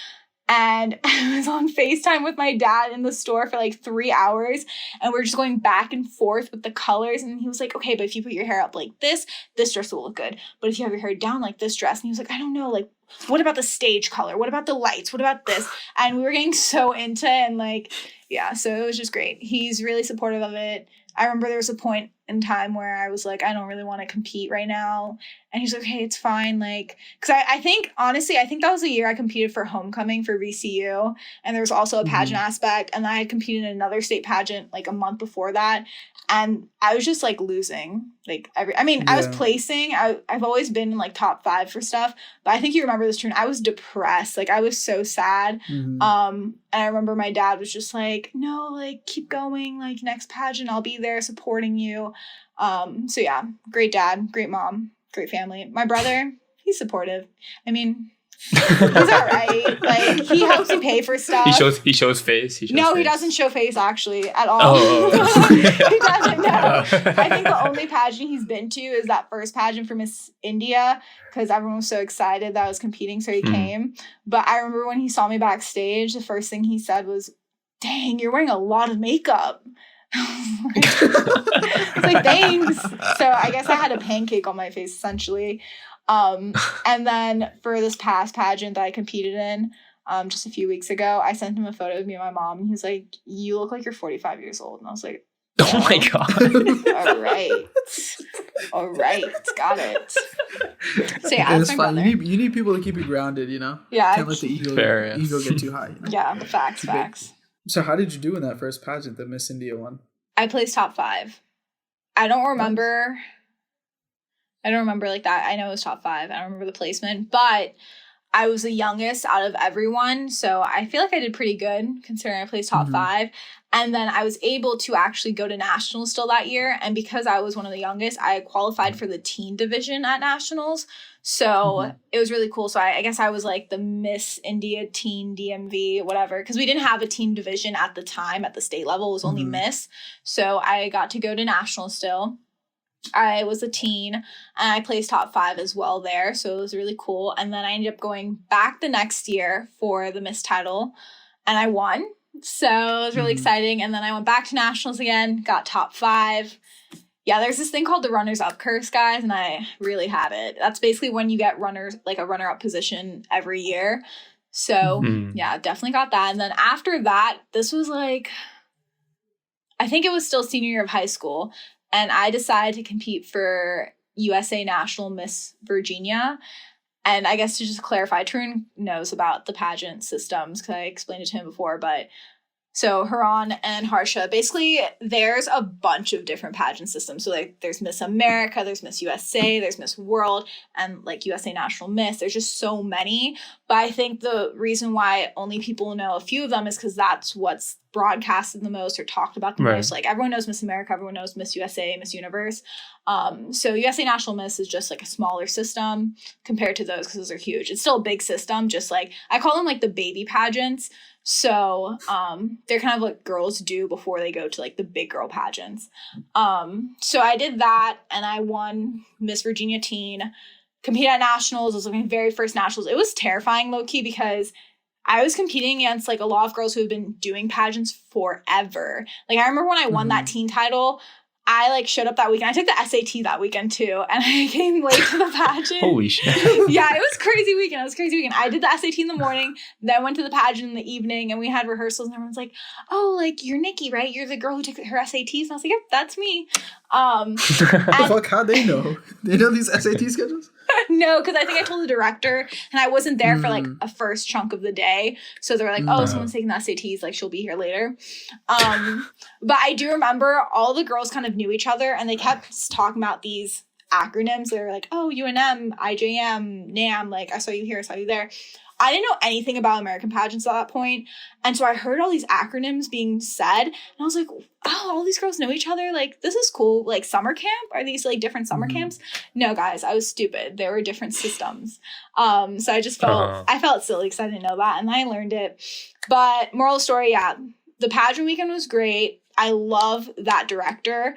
And I was on FaceTime with my dad in the store for like 3 hours. And we're just going back and forth with the colors. And he was like, okay, but if you put your hair up like this dress will look good. But if you have your hair down like this dress. And he was like, I don't know, like, what about the stage color? What about the lights? What about this? And we were getting so into it. And like, yeah, so it was just great. He's really supportive of it. I remember there was a point in time where I was like, I don't really want to compete right now. And he's like, hey, it's fine. Like, because I think, honestly, I think that was the year I competed for homecoming for VCU. And there was also a pageant aspect. And then I had competed in another state pageant like a month before that. And I was just like losing like I was placing. I've always been in like top 5 for stuff. But I think you remember this, Trun. I was depressed. Like, I was so sad. And I remember my dad was just like, no, like, keep going. Like, next pageant, I'll be there supporting you. So yeah, great dad, great mom, great family. My brother, he's supportive. I mean, He's all right. Like, he helps you pay for stuff. He shows face. He face. doesn't show face actually at all. Oh. He doesn't know. I think the only pageant he's been to is that first pageant for Miss India, because everyone was so excited that I was competing, so he came. But I remember when he saw me backstage, the first thing he said was, "Dang, you're wearing a lot of makeup." It's like, thanks. So I guess I had a pancake on my face essentially. And then for this past pageant that I competed in just a few weeks ago, I sent him a photo of me and my mom, and he was like, "You look like you're 45 years old." And I was like, "Oh my God." all right, got it. So yeah, it's fine. You need people to keep you grounded, you know? Yeah. Can't let the ego get too high. You know? Yeah, facts. So how did you do in that first pageant that Miss India won? I placed top 5. I don't remember like that. I know it was top 5. I don't remember the placement, but I was the youngest out of everyone, so I feel like I did pretty good considering I placed top 5. And then I was able to actually go to nationals still that year, and because I was one of the youngest, I qualified for the teen division at nationals. So it was really cool. So I guess I was like the Miss India Teen DMV, whatever, because we didn't have a teen division at the time at the state level. It was only Miss. So I got to go to nationals still. I was a teen, and I placed top 5 as well there. So it was really cool. And then I ended up going back the next year for the Miss title, and I won. So it was really exciting. And then I went back to nationals again, got top 5. Yeah, there's this thing called the runners-up curse, guys, and I really had it. That's basically when you get like a runner-up position every year. So, yeah, definitely got that. And then after that, this was like, I think it was still senior year of high school, and I decided to compete for USA National Miss Virginia. And I guess to just clarify, Tarun knows about the pageant systems because I explained it to him before, but so Haran and Harsha, basically there's a bunch of different pageant systems. So like there's Miss America, there's Miss USA, there's Miss World, and like USA National Miss. There's just so many. But I think the reason why only people know a few of them is because that's what's broadcasted the most or talked about the most. Like everyone knows Miss America, everyone knows Miss USA, Miss Universe. So USA National Miss is just like a smaller system compared to those because those are huge. It's still a big system, just like I call them like the baby pageants. So they're kind of like girls do before they go to like the big girl pageants. So I did that and I won Miss Virginia Teen, competed at nationals. It was like my very first nationals. It was terrifying low key because I was competing against like a lot of girls who have been doing pageants forever. Like I remember when I won that teen title, I like showed up that weekend. I took the SAT that weekend too, and I came late to the pageant. Holy shit. Yeah, it was crazy weekend. I did the SAT in the morning, then went to the pageant in the evening, and we had rehearsals, and everyone's like, "Oh, like you're Nikki, right? You're the girl who took her SATs." And I was like, "Yep, that's me." The fuck? How'd they know? They know these SAT schedules? No, because I think I told the director, and I wasn't there for like a first chunk of the day. So they were like, "Oh, someone's taking the SATs. Like she'll be here later." But I do remember all the girls kind of knew each other, and they kept talking about these acronyms. They were like, "Oh, UNM, IJM, NAM. Like I saw you here, I saw you there." I didn't know anything about American pageants at that point. And so I heard all these acronyms being said. And I was like, oh, all these girls know each other? Like, this is cool. Like, summer camp? Are these, like, different summer camps? No, guys, I was stupid. There were different systems. So I just I felt silly because I didn't know that. And I learned it. But moral of the story, yeah. The pageant weekend was great. I love that director.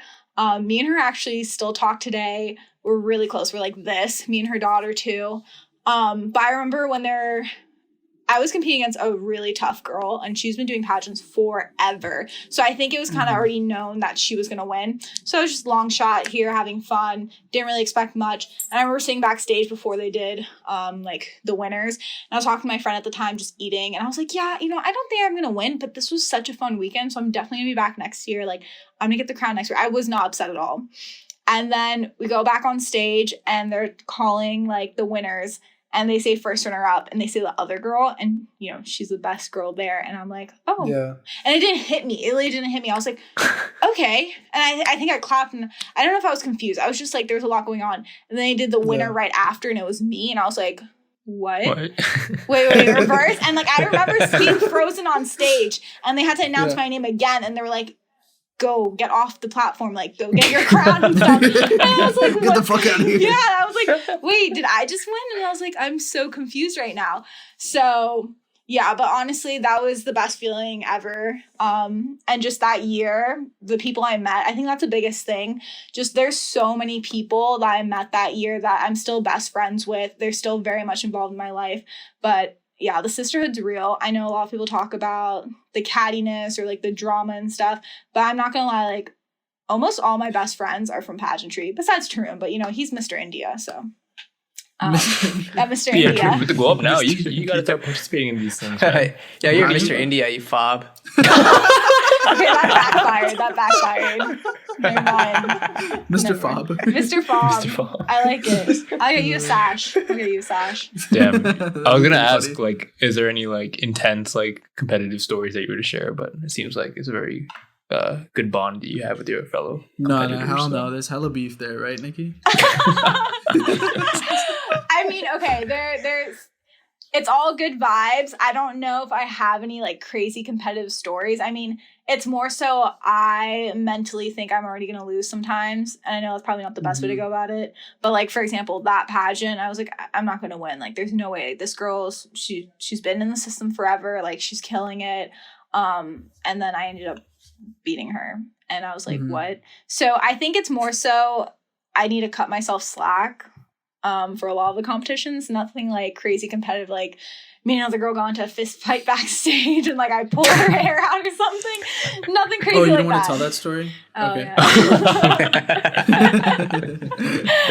Me and her actually still talk today. We're really close. We're like this. Me and her daughter, too. But I remember when I was competing against a really tough girl, and she's been doing pageants forever. So I think it was kind of already known that she was going to win. So I was just long shot here, having fun. Didn't really expect much. And I remember sitting backstage before they did, like the winners. And I was talking to my friend at the time, just eating. And I was like, yeah, I don't think I'm going to win, but this was such a fun weekend. So I'm definitely going to be back next year. Like, I'm going to get the crown next year. I was not upset at all. And then we go back on stage, and they're calling like the winners. And they say first runner up, and they say the other girl, and she's the best girl there. And I'm like, oh, yeah. And it didn't hit me. It really didn't hit me. I was like, okay. And I think I clapped, and I don't know if I was confused. I was just like, there was a lot going on. And then they did the winner right after, and it was me. And I was like, what? Wait, reverse. And like I remember being frozen on stage, and they had to announce my name again, and they were like, go get off the platform, like go get your crown and stuff. And I was like, Get the fuck out of here. Yeah, I was like, wait, did I just win? And I was like, I'm so confused right now. So yeah, but honestly, that was the best feeling ever. And just that year, the people I met, I think that's the biggest thing. Just there's so many people that I met that year that I'm still best friends with. They're still very much involved in my life. But yeah, the sisterhood's real. I know a lot of people talk about the cattiness or like the drama and stuff, but I'm not gonna lie, like almost all my best friends are from pageantry, besides Tarun, but you know, he's Mr. India, so. Mr. India. Yeah, with the glow up now, you got to start participating in these things. Right? Yeah, you're Mr. India, you fob. Okay, that backfired. Never mind. Mr. Fob. Mr. Fob. Mr. Fob. I like it. I'll get you a sash. Damn. I was gonna ask, like, is there any like intense like competitive stories that you were to share? But it seems like it's a very good bond that you have with your fellow. No, hell no. There's hella beef there, right, Nikki? I mean, okay, there's it's all good vibes. I don't know if I have any like crazy competitive stories. I mean, it's more so I mentally think I'm already gonna lose sometimes, and I know it's probably not the best way to go about it. But like, for example, that pageant, I was like, I'm not gonna win. Like, there's no way. This girl's she's been in the system forever. Like, she's killing it. And then I ended up beating her, and I was like, what? So I think it's more so I need to cut myself slack. For a lot of the competitions, nothing like crazy competitive, like me and another girl got into a fist fight backstage and like I pulled her hair out or something. Nothing crazy like that. Oh, you don't want to tell that story? Oh, okay.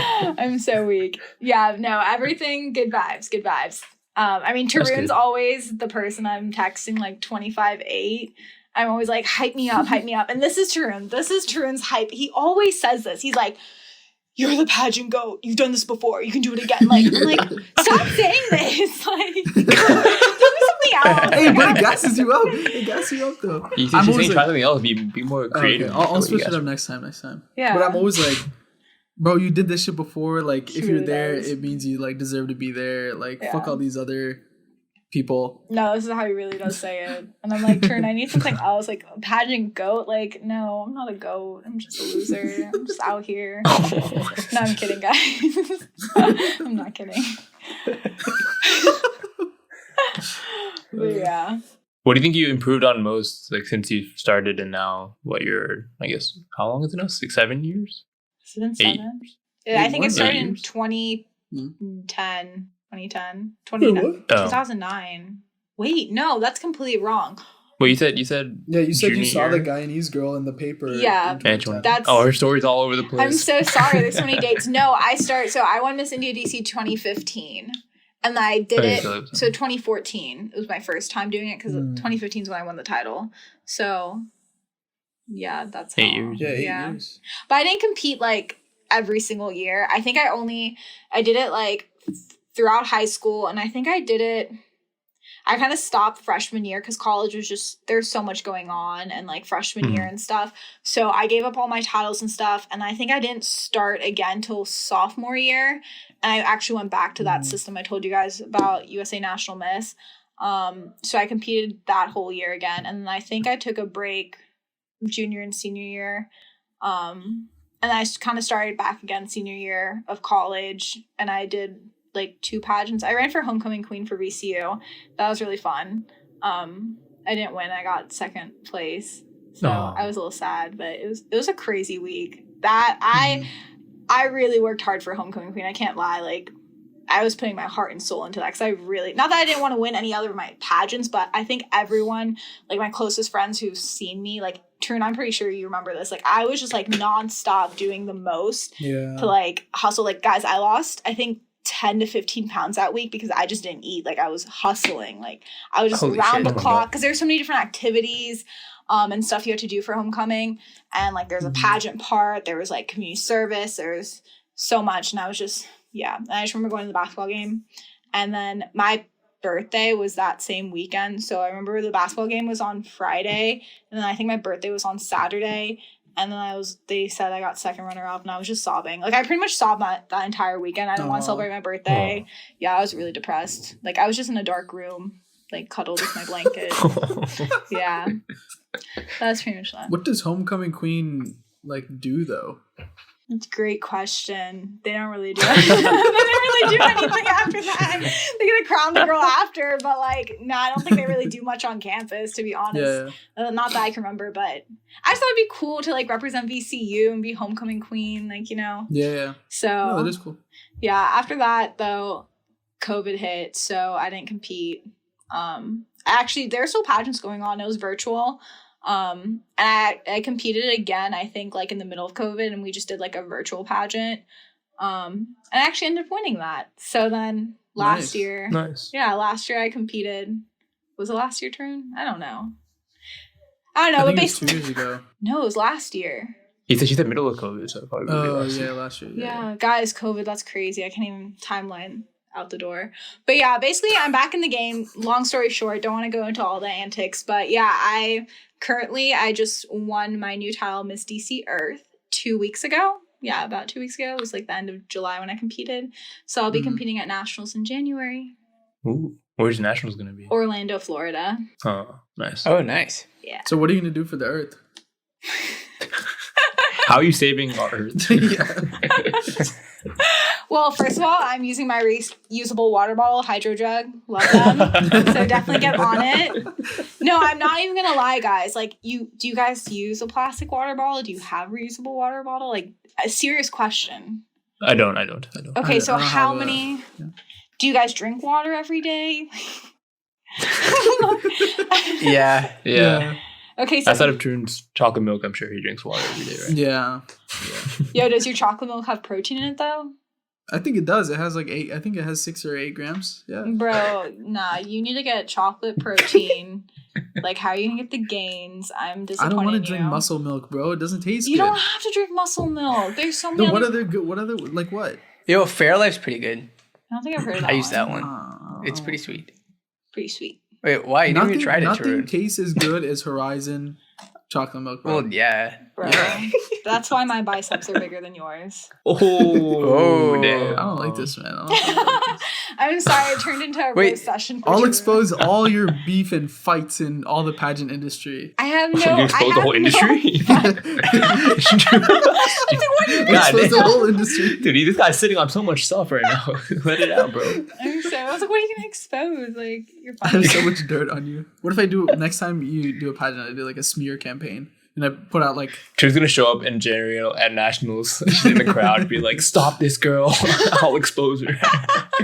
Yeah. I'm so weak. Yeah, no, everything, good vibes. I mean, Tarun's always the person I'm texting like 25/8. I'm always like, hype me up. And this is Tarun. This is Tarun's hype. He always says this. He's like, you're the pageant goat. You've done this before. You can do it again. Like, I'm like, stop saying this. Like, do something else. Hey, but it gasses you up. It gasses you up, though. You saying try something else. Be more creative. Okay. I'll switch it up next time. Yeah. But I'm always like, bro, you did this shit before. Like, if you're there, does. it means you like deserve to be there. Like, fuck all these other people. No, this is how he really does say it. And I'm like, Turn, I need something else. Like, a pageant goat? Like, no, I'm not a goat. I'm just a loser. I'm just out here. No, I'm kidding, guys. I'm not kidding. But yeah. What do you think you improved on most, like, since you started and now what you're, I guess, how long is it now? 6, 7 years? Has it been 7? I think it started in 2010. 2009. Wait, no, that's completely wrong. Well, you said Yeah, you said you saw the Guyanese girl in the paper. Yeah, that's her story's all over the place. I'm so sorry. There's so many dates. No, I won Miss India DC 2015, and I did it. So 2014 it was my first time doing it because 2015 is when I won the title. So yeah, that's 8 years. Yeah, 8 years. But I didn't compete like every single year. I think I did it like throughout high school, and I think I kind of stopped freshman year because college was just, there's so much going on, and like freshman year and stuff. So I gave up all my titles and stuff, and I think I didn't start again till sophomore year. And I actually went back to that system I told you guys about, USA National Miss. So I competed that whole year again, and then I think I took a break junior and senior year. And I kind of started back again senior year of college, and I did like 2 pageants. I ran for homecoming queen for VCU. That was really fun. I didn't win. I got 2nd place. So I was a little sad, but it was a crazy week. That I really worked hard for homecoming queen. I can't lie. Like, I was putting my heart and soul into that because I really, not that I didn't want to win any other of my pageants, but I think everyone, like my closest friends who've seen me, like Turn, I'm pretty sure you remember this. Like, I was just like nonstop doing the most to like hustle. Like, guys, I lost, I think, 10 to 15 pounds that week because I just didn't eat. Like, I was hustling. Like, I was just around the clock because there's so many different activities and stuff you have to do for homecoming. And like, there's a pageant part, there was like community service, there's so much. And I was just, and I just remember going to the basketball game. And then my birthday was that same weekend. So I remember the basketball game was on Friday, and then I think my birthday was on Saturday. And then they said I got 2nd runner-up, and I was just sobbing. Like, I pretty much sobbed that entire weekend. I didn't want to celebrate my birthday. Yeah, I was really depressed. Like, I was just in a dark room. like cuddled with my blanket. Yeah, that's pretty much that. What does homecoming queen like do though? That's a great question. They don't really do anything. They don't really do anything after that. They get a crown the girl after, but like, no, I don't think they really do much on campus, to be honest. Yeah. Not that I can remember, but I just thought it'd be cool to like represent VCU and be homecoming queen, like, you know. Yeah. So No, that is cool. Yeah, after that though, COVID hit, so I didn't compete. Actually, there's still pageants going on. It was virtual. And I competed again, I think like in the middle of COVID, and we just did like a virtual pageant. And I actually ended up winning that. So then last year I competed. Was it last year turn? I don't know. But think basically 2 years ago. No, it was last year. She said middle of COVID, so probably last year. Yeah, guys, COVID, that's crazy. I can't even timeline out the door. But yeah, basically I'm back in the game. Long story short, don't want to go into all the antics, but yeah, I just won my new title, Miss DC Earth, 2 weeks ago. Yeah, about 2 weeks ago. It was like the end of July when I competed. So I'll be competing at Nationals in January. Ooh, where's Nationals going to be? Orlando, Florida. Oh, nice. Oh, nice. Yeah. So what are you going to do for the Earth? How are you saving our Earth? Well, first of all, I'm using my reusable water bottle, Hydro Jug. Love them. So definitely get on it. No, I'm not even gonna lie, guys. Like, do you guys use a plastic water bottle? Do you have reusable water bottle? Like, a serious question. I don't. Okay, so how many? Do you guys drink water every day? Yeah. Okay, so outside of Troon's chocolate milk, I'm sure he drinks water every day, right? Yeah. Yo, does your chocolate milk have protein in it though? I think it does. It has like 8. I think it has 6 or 8 grams. Yeah. Bro, nah. You need to get chocolate protein. Like, how are you gonna get the gains? I'm disappointed. I don't want to drink muscle milk, bro. It doesn't taste good. You don't have to drink muscle milk. There's so many. What other like what? Yo, Fairlife's pretty good. I don't think I've heard of that. I used that one. It's pretty sweet. Pretty sweet. Wait, why? You didn't even try it, Nothing tastes as good as Horizon chocolate milk, bro. Well, yeah. Bro, that's why my biceps are bigger than yours. Oh, damn. I don't like this, man. I'm sorry, it turned into a roast session. I'll expose all your beef and fights in all the pageant industry. I have no. You expose the whole industry? Expose the whole industry. Dude, this guy's sitting on so much stuff right now. Let it out, bro. I was like, what are you gonna expose? Like, you're I fine. have so much dirt on you. What if I do next time you do a pageant? I do like a smear campaign. And I put out like... Troon's going to show up in January at Nationals. She's in the crowd and be like, stop this girl. I'll expose her.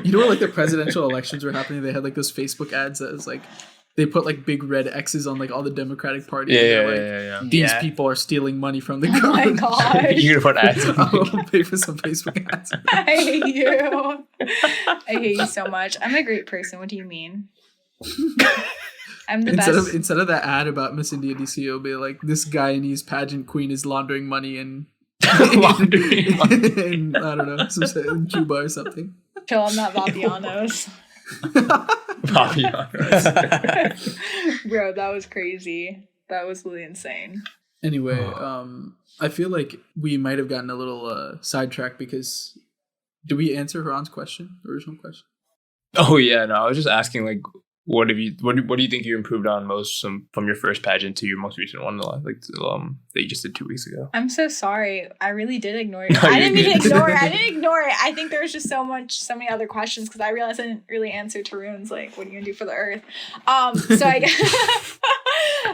You know when like the presidential elections were happening? They had like those Facebook ads that was like... They put like big red X's on like all the Democratic Party. Yeah. These people are stealing money from the Oh my god. You're going to put ads on I'll pay for some Facebook ads. I hate you. I hate you so much. I'm a great person. What do you mean? I'm the best. Instead of that ad about Miss India DC, it'll be like, this Guyanese pageant queen is laundering money in I don't know, in Cuba or something. Chill, I'm not Vapianos. Bro, that was crazy. That was really insane. Anyway, I feel like we might have gotten a little sidetracked because did we answer Haran's original question? Oh yeah, no, I was just asking like what do you think you improved on most from your first pageant to your most recent one, like that you just did 2 weeks ago? I'm so sorry. I really did ignore it. I didn't mean to ignore it. I didn't ignore it. I think there was just so many other questions because I realized I didn't really answer Tarun's like, what are you gonna do for the Earth? So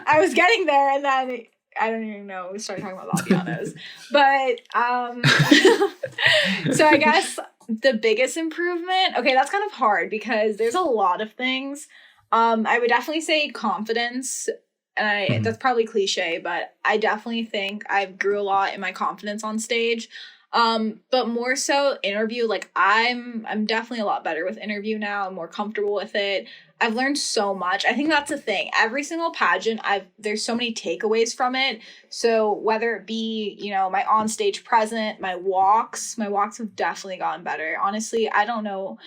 I was getting there, and then I don't even know. We started talking about Vapianos, but so I guess the biggest improvement. Okay, that's kind of hard because there's a lot of things. I would definitely say confidence, and that's probably cliche, but I definitely think I've grew a lot in my confidence on stage. But more so interview, like I'm definitely a lot better with interview now. I'm more comfortable with it. I've learned so much. I think that's the thing. Every single pageant, there's so many takeaways from it. So whether it be, my onstage present, my walks have definitely gotten better. Honestly, I don't know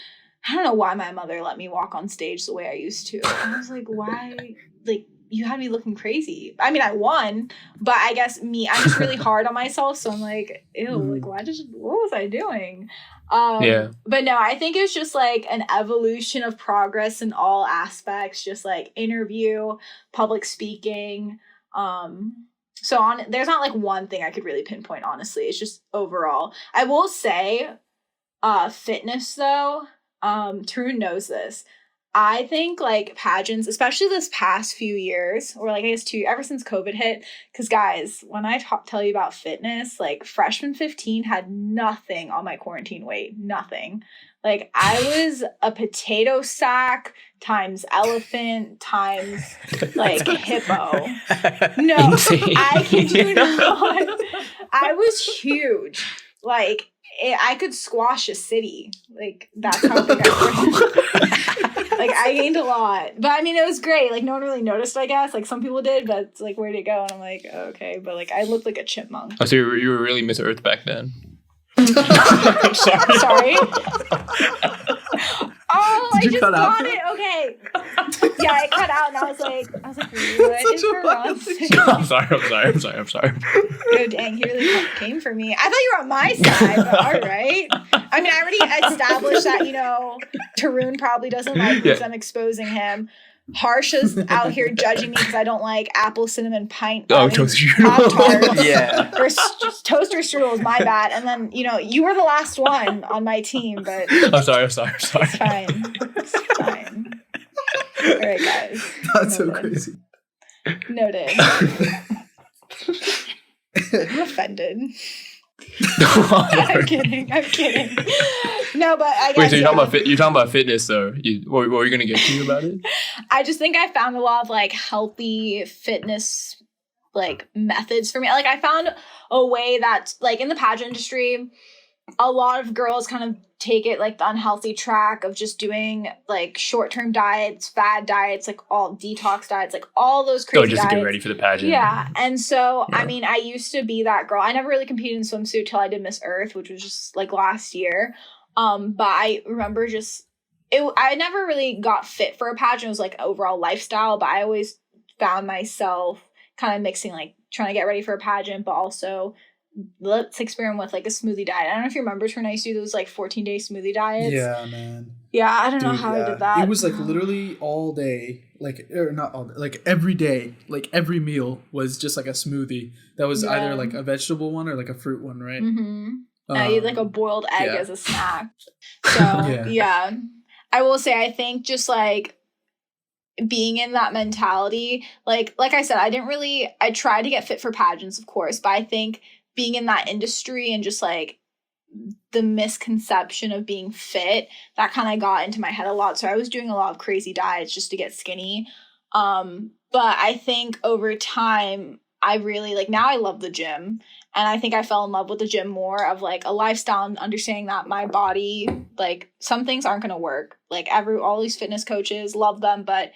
why my mother let me walk on stage the way I used to. I was like, why? Like, you had me looking crazy. I mean, I won, but I guess I'm just really hard on myself. So I'm like, ew, like, what was I doing? But no, I think it's just like an evolution of progress in all aspects, just like interview, public speaking. There's not like one thing I could really pinpoint, honestly. It's just overall. I will say, fitness though, Tarun knows this. I think like pageants, especially this past few years, or like I guess ever since COVID hit, because guys, when I tell you about fitness, like freshman 15 had nothing on my quarantine weight, nothing. Like I was a potato sack times elephant times like hippo. No, I kid you not. I was huge. Like I could squash a city. Like that's how big I was. Like I gained a lot, but I mean it was great. Like no one really noticed, I guess. Like some people did, but it's like where'd it go? And I'm like, oh, okay, but like I looked like a chipmunk. Oh, so you were really Miss Earth back then. Sorry. Oh, I just got it. Okay. Yeah, it cut out, and I was like, what is wrong? I'm sorry. Oh, dang, he really came for me. I thought you were on my side, but all right. I mean, I already established that, Tarun probably doesn't like me because I'm exposing him. Harsha's out here judging me because I don't like apple cinnamon pint. Toaster strudel. Yeah. Or toaster strudels, my bad. And then, you were the last one on my team, but... I'm sorry. It's fine. All right, guys. That's so crazy. Noted. I'm offended. I'm kidding. No, but I guess... Wait, so you're talking about fitness, though. What were you going to get to about it? I just think I found a lot of, like, healthy fitness, like, methods for me. Like, I found a way that, like, in the pageant industry, a lot of girls kind of take it, like, the unhealthy track of just doing, like, short-term diets, fad diets, like, all detox diets, like, all those crazy just diets. to get ready for the pageant. Yeah, and so, I mean, I used to be that girl. I never really competed in swimsuit till I did Miss Earth, which was just, like, last year. But I remember I never really got fit for a pageant. It was, like, overall lifestyle, but I always found myself kind of mixing, like, trying to get ready for a pageant, but also... let's experiment with like a smoothie diet. I don't know if you remember, Trin, I used to do those like 14-day smoothie diets. Yeah, man. Yeah, I don't know how I did that. It was like literally all day, like, or not all day, like every day, like every meal was just like a smoothie that was either like a vegetable one or like a fruit one, right? Mm-hmm. I eat like a boiled egg as a snack. So yeah, I will say I think just like being in that mentality, like I said, I tried to get fit for pageants, of course, but I think being in that industry and just like the misconception of being fit, that kind of got into my head a lot. So I was doing a lot of crazy diets just to get skinny. But I think over time, I really like, now I love the gym. And I think I fell in love with the gym more of like a lifestyle and understanding that my body, like some things aren't going to work. Like all these fitness coaches, love them, but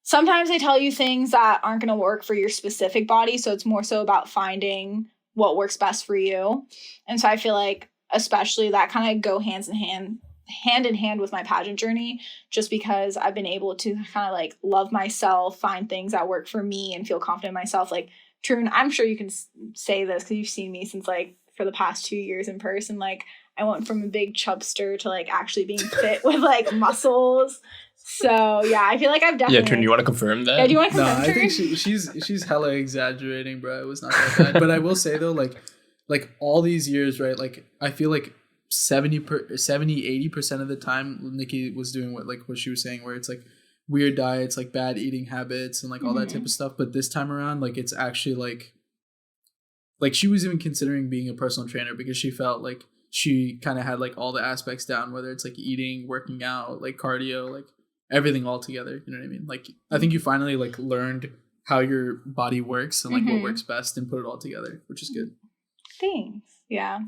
sometimes they tell you things that aren't going to work for your specific body. So it's more so about finding what works best for you. And so I feel like especially that kind of go hand in hand with my pageant journey, just because I've been able to kind of like love myself, find things that work for me and feel confident in myself. Like True, I'm sure you can say this because you've seen me since like for the past 2 years in person. Like I went from a big chubster to like actually being fit with like muscles. So yeah, I feel like I've definitely. Yeah, Trin, you want to confirm that? Yeah, do you want to No, confirm? I think she's hella exaggerating, bro. It was not that bad. But I will say though, like all these years, right? Like I feel like 80% of the time, Nikki was doing what she was saying, where it's like weird diets, like bad eating habits, and like all that type of stuff. But this time around, like it's actually like she was even considering being a personal trainer because she felt like she kind of had like all the aspects down, whether it's like eating, working out, like cardio, like everything all together. You know what I mean? Like I think you finally like learned how your body works and like what works best and put it all together, which is good. Thanks. Yeah.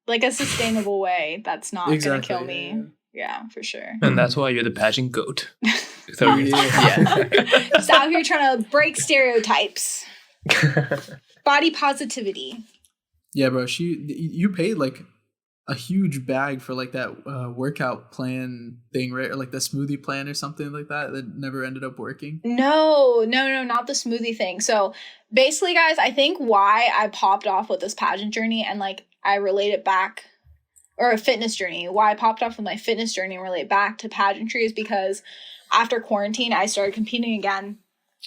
Like a sustainable way that's not gonna kill me. Yeah, for sure. And that's why you're the pageant goat. Just out here trying to break stereotypes. Body positivity. Yeah, bro. You paid like a huge bag for like that workout plan thing, right? Or like the smoothie plan or something like that never ended up working. No, not the smoothie thing. So basically, guys, I think why I popped off with this pageant journey and like I relate it back, or a fitness journey, why I popped off with my fitness journey and relate back to pageantry is because after quarantine, I started competing again.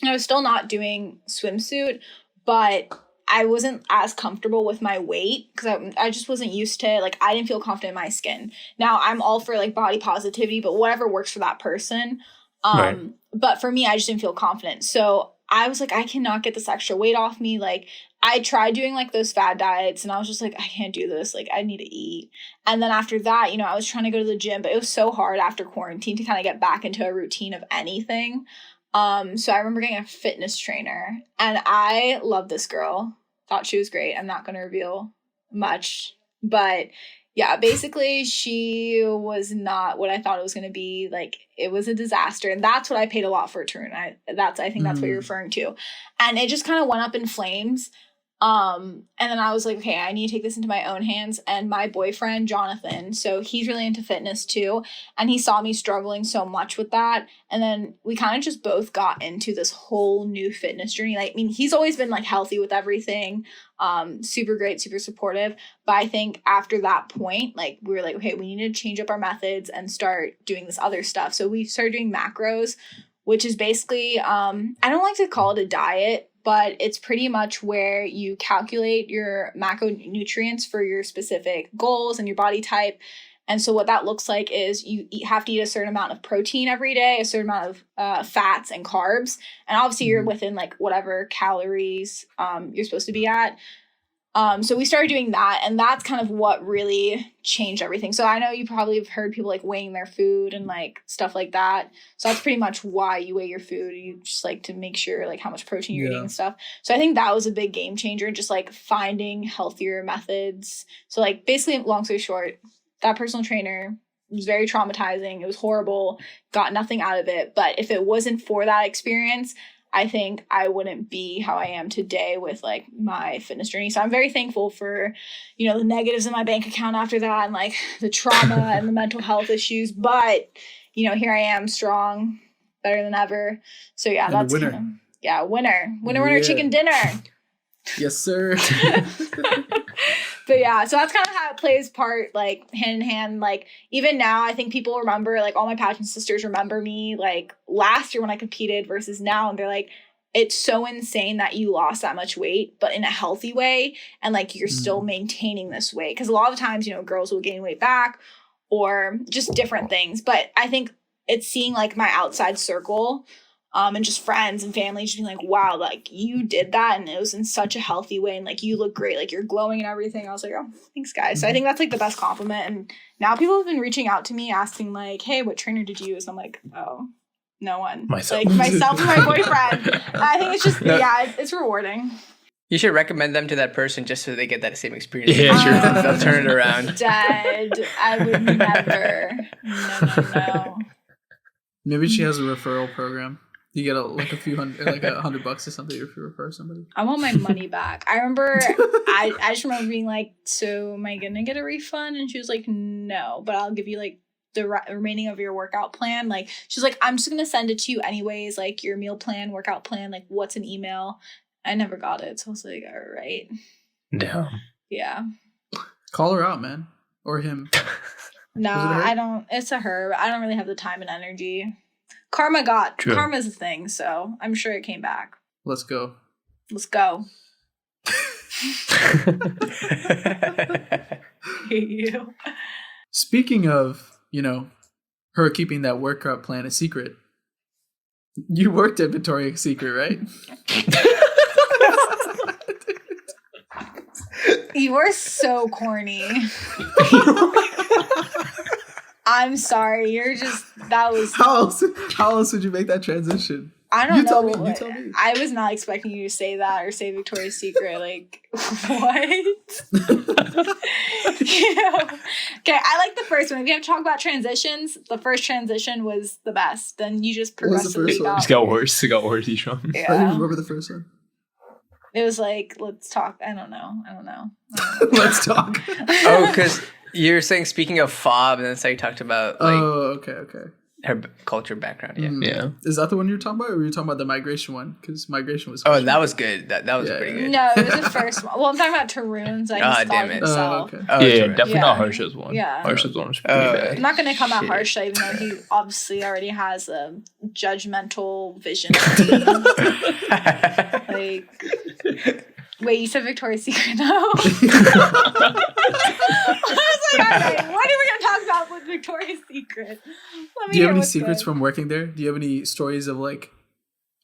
I was still not doing swimsuit, but I wasn't as comfortable with my weight because I just wasn't used to it. Like, I didn't feel confident in my skin. Now, I'm all for, like, body positivity, but whatever works for that person. Right. But for me, I just didn't feel confident. So I was like, I cannot get this extra weight off me. Like, I tried doing, like, those fad diets, and I was just like, I can't do this. Like, I need to eat. And then after that, you know, I was trying to go to the gym, but it was so hard after quarantine to kind of get back into a routine of anything. So I remember getting a fitness trainer, and I love this girl. Thought she was great. I'm not going to reveal much, but yeah, basically she was not what I thought it was going to be. Like, it was a disaster, and that's what I paid a lot for a turn. I think that's what you're referring to. And it just kind of went up in flames. And then I was like, okay, I need to take this into my own hands. And my boyfriend, Jonathan, so he's really into fitness too. And he saw me struggling so much with that. And then we kind of just both got into this whole new fitness journey. Like, I mean, he's always been like healthy with everything. Super great, super supportive. But I think after that point, like, we were like, okay, we need to change up our methods and start doing this other stuff. So we started doing macros, which is basically, I don't like to call it a diet, but it's pretty much where you calculate your macronutrients for your specific goals and your body type. And so what that looks like is you have to eat a certain amount of protein every day, a certain amount of fats and carbs. And obviously you're within like whatever calories you're supposed to be at. So we started doing that, and that's kind of what really changed everything. So I know you probably have heard people like weighing their food and like stuff like that. So that's pretty much why you weigh your food. You just like to make sure like how much protein you're eating and stuff. So I think that was a big game changer, just like finding healthier methods. So like basically, long story short, that personal trainer was very traumatizing. It was horrible, got nothing out of it. But if it wasn't for that experience, I think I wouldn't be how I am today with like my fitness journey. So I'm very thankful for, you know, the negatives in my bank account after that and like the trauma and the mental health issues. But, you know, here I am, strong, better than ever. So yeah, and that's winner. Winner, chicken dinner. Yes, sir. But yeah, so that's kind of how it plays part, like, hand in hand. Like, even now, I think people remember, like, all my pageant sisters remember me, like, last year when I competed versus now. And they're like, it's so insane that you lost that much weight, but in a healthy way. And, like, you're still maintaining this weight. Because a lot of times, you know, girls will gain weight back or just different things. But I think it's seeing, like, my outside circle and just friends and family just being like, wow, like, you did that and it was in such a healthy way and like you look great, like you're glowing and everything. I was like, oh, thanks guys. So I think that's like the best compliment. And now people have been reaching out to me asking like, hey, what trainer did you use? I'm like, oh, no one. Myself. Like myself and my boyfriend. And I think it's just it's rewarding. You should recommend them to that person just so they get that same experience. Yeah, sure. They'll turn it around. Dead. I would never. No. Maybe she has a referral program. You get like $100 or something if you refer somebody. I want my money back. I remember, I just remember being like, so am I going to get a refund? And she was like, no, but I'll give you like the remaining of your workout plan. Like, she's like, I'm just going to send it to you anyways. Like your meal plan, workout plan, like what's an email? I never got it. So I was like, all right. No. Yeah. Call her out, man. Or him. No, I don't. It's a her. I don't really have the time and energy. Karma's a thing, so I'm sure it came back. Let's go. Hate you. Speaking of, you know, her keeping that workout plan a secret, you worked at Victoria's Secret, right? You were so corny. I'm sorry. How else would you make that transition? I don't know. You tell me. I was not expecting you to say that or say Victoria's Secret. Like, what? Yeah. Okay, I like the first one. If you have to talk about transitions, the first transition was the best. Then you just progressively It got worse each one. Yeah. I don't remember the first one. It was like, let's talk. I don't know. Let's talk. Oh, because You're saying, speaking of fob, and that's how you talked about like okay. her culture background. Yeah. Yeah. Is that the one you're talking about, or were you talking about the migration one? Because migration was. Oh, that was good. That was pretty good. No, it was the first one. Well, I'm talking about Tarun's. Like, damn it. himself. Okay. Oh, Yeah, that's right. definitely not Harsha's one. Yeah. Harsha's one was pretty bad. I'm not going to come at Harsha, even though he obviously already has a judgmental vision of me. Like, wait, you said Victoria's Secret, though? I was like, all right, what are we going to talk about with Victoria's Secret? Do you have any secrets from working there? Do you have any stories of, like,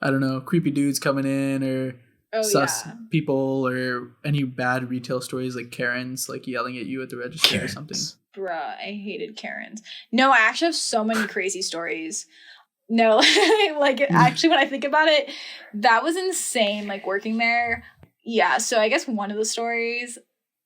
I don't know, creepy dudes coming in, or sus people, or any bad retail stories, like Karens, like yelling at you at the register or something? Bruh, I hated Karens. No, I actually have so many crazy stories. No, like, actually, when I think about it, that was insane, like, working there. Yeah, so I guess one of the stories...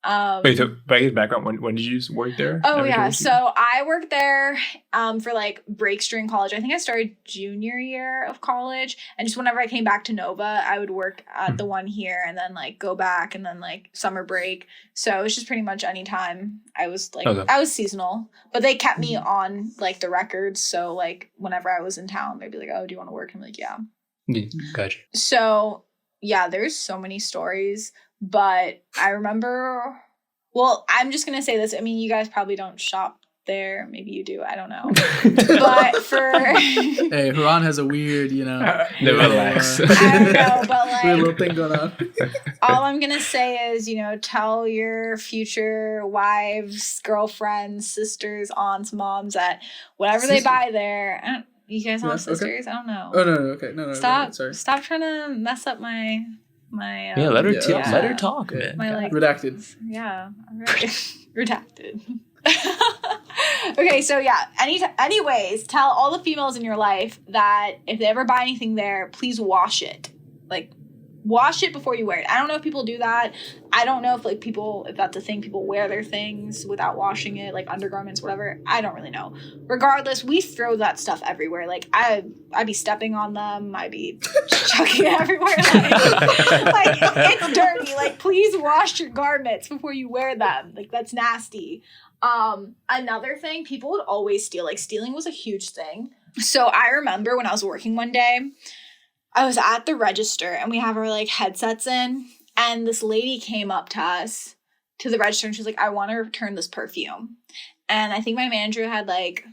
Wait, so background, when did you work there? Oh, yeah, so I worked there for, like, breaks during college. I think I started junior year of college, and just whenever I came back to Nova, I would work at the one here, and then, like, go back, and then, like, summer break. So it was just pretty much any time I was, like, I was seasonal, but they kept me on, like, the records, so, like, whenever I was in town, they'd be like, oh, do you want to work? I'm like, yeah. Gotcha. So, yeah, there's so many stories. But I remember, well, I'm just going to say this. I mean, you guys probably don't shop there. Maybe you do. I don't know. But for... Hey, Huron has a weird, relax. I don't know, but like... weird little thing going on. All I'm going to say is, tell your future wives, girlfriends, sisters, aunts, moms that whatever they buy there... You guys have sisters? Okay. I don't know. Oh, no, okay. No, Stop trying to mess up my let her talk, man. My, like, redacted. Yeah, redacted. Okay, so yeah. Anyways, tell all the females in your life that if they ever buy anything there, please wash it. Like, wash it before you wear it. I don't know if people do that. I don't know if if that's a thing, people wear their things without washing it, like undergarments, whatever. I don't really know. Regardless, we throw that stuff everywhere. Like, I'd be stepping on them. I'd be chucking it everywhere. Like, it's dirty. Like, please wash your garments before you wear them. Like, that's nasty. Another thing, people would always steal. Like, stealing was a huge thing. So I remember when I was working one day, I was at the register and we have our, like, headsets in, and this lady came up to us, to the register, and she's like, I want to return this perfume. And I think my manager had, like,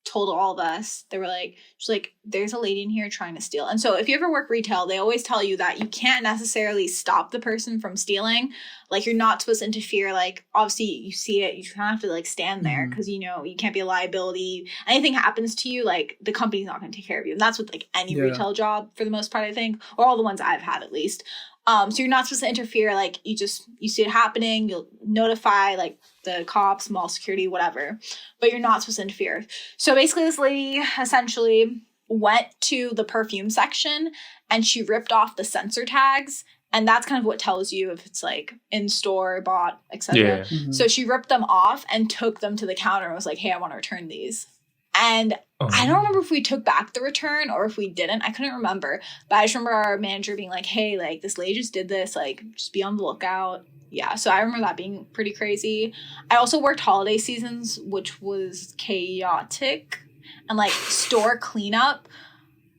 told all of us, they were like, she's like, there's a lady in here trying to steal. And so if you ever work retail, they always tell you that you can't necessarily stop the person from stealing. Like, you're not supposed to interfere. Like, obviously you see it, you kind of have to, like, stand there because, you can't be a liability. Anything happens to you, like, the company's not going to take care of you. And that's with, like, any retail job for the most part, I think, or all the ones I've had at least. So you're not supposed to interfere. Like, you see it happening, you'll notify, like, the cops, mall security, whatever, but you're not supposed to interfere. So basically this lady essentially went to the perfume section and she ripped off the sensor tags, and that's kind of what tells you if it's, like, in store, bought, etc. Yeah. Mm-hmm. So she ripped them off and took them to the counter and was like, hey, I want to return these. And I don't remember if we took back the return or if we didn't. I couldn't remember. But I just remember our manager being like, hey, like, this lady just did this. Like, just be on the lookout. Yeah, so I remember that being pretty crazy. I also worked holiday seasons, which was chaotic. And, like, store cleanup.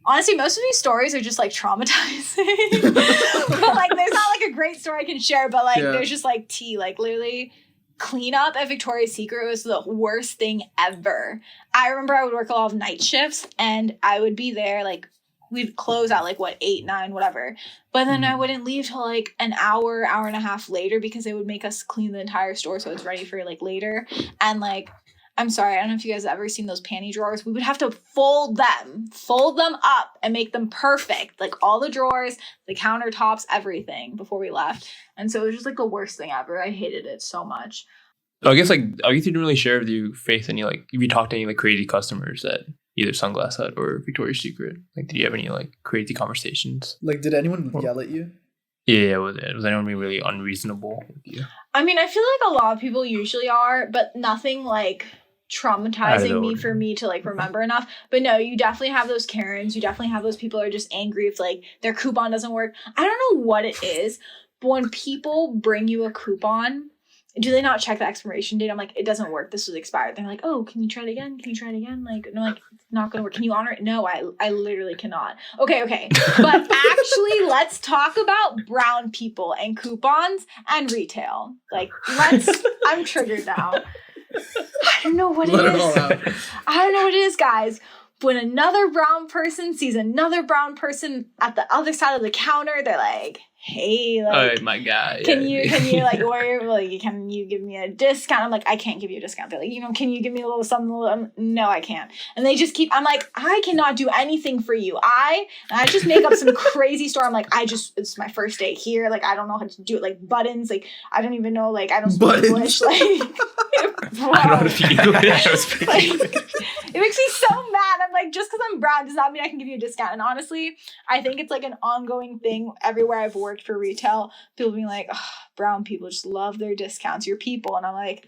Honestly, most of these stories are just, like, traumatizing. But, like, there's not, like, a great story I can share. But, like, there's just, like, tea. Like, literally... Cleanup at Victoria's Secret was the worst thing ever. I remember I would work a lot of night shifts and I would be there, like, we'd close at, like, 8, 9, whatever. But then I wouldn't leave till, like, an hour and a half later because they would make us clean the entire store so it's ready for, like, later. And, like, I'm sorry, I don't know if you guys have ever seen those panty drawers. We would have to fold them up and make them perfect. Like, all the drawers, the countertops, everything before we left. And so it was just, like, the worst thing ever. I hated it so much. I guess you didn't really share with you, Faith, any, like, if you talked to any, like, crazy customers at either Sunglass Hut or Victoria's Secret. Like, did you have any, like, crazy conversations? Like, did anyone yell at you? Yeah, was anyone being really unreasonable with you? I mean, I feel like a lot of people usually are, but nothing, like, traumatizing me for me to, like, remember enough. But no, you definitely have those Karens. You definitely have those people who are just angry if, like, their coupon doesn't work. I don't know what it is, but when people bring you a coupon do they not check the expiration date? I'm like, it doesn't work. This was expired. They're like, oh, can you try it again? Can you try it again? Like, no, like, it's not going to work. Can you honor it? No, I literally cannot. Okay. But actually, let's talk about brown people and coupons and retail. Like, I'm triggered now. I don't know what it is. I don't know what it is, guys. When another brown person sees another brown person at the other side of the counter, they're like, hey, like, oh my God. can you like order, like, can you give me a discount? I'm like, I can't give you a discount. They're like, can you give me a little something? No, I can't. And they just keep, I'm like, I cannot do anything for you. I just make up some crazy story. I'm like, it's my first day here. Like, I don't know how to do it. Like buttons. Like, I don't even know. Like, I don't speak English. Like, bro, I don't know how to speak English. Like, it makes me so mad. I'm like, just because I'm brown does not mean I can give you a discount. And honestly, I think it's like an ongoing thing everywhere I've worked for retail. People being like, oh, brown people just love their discounts. You're people. And I'm like,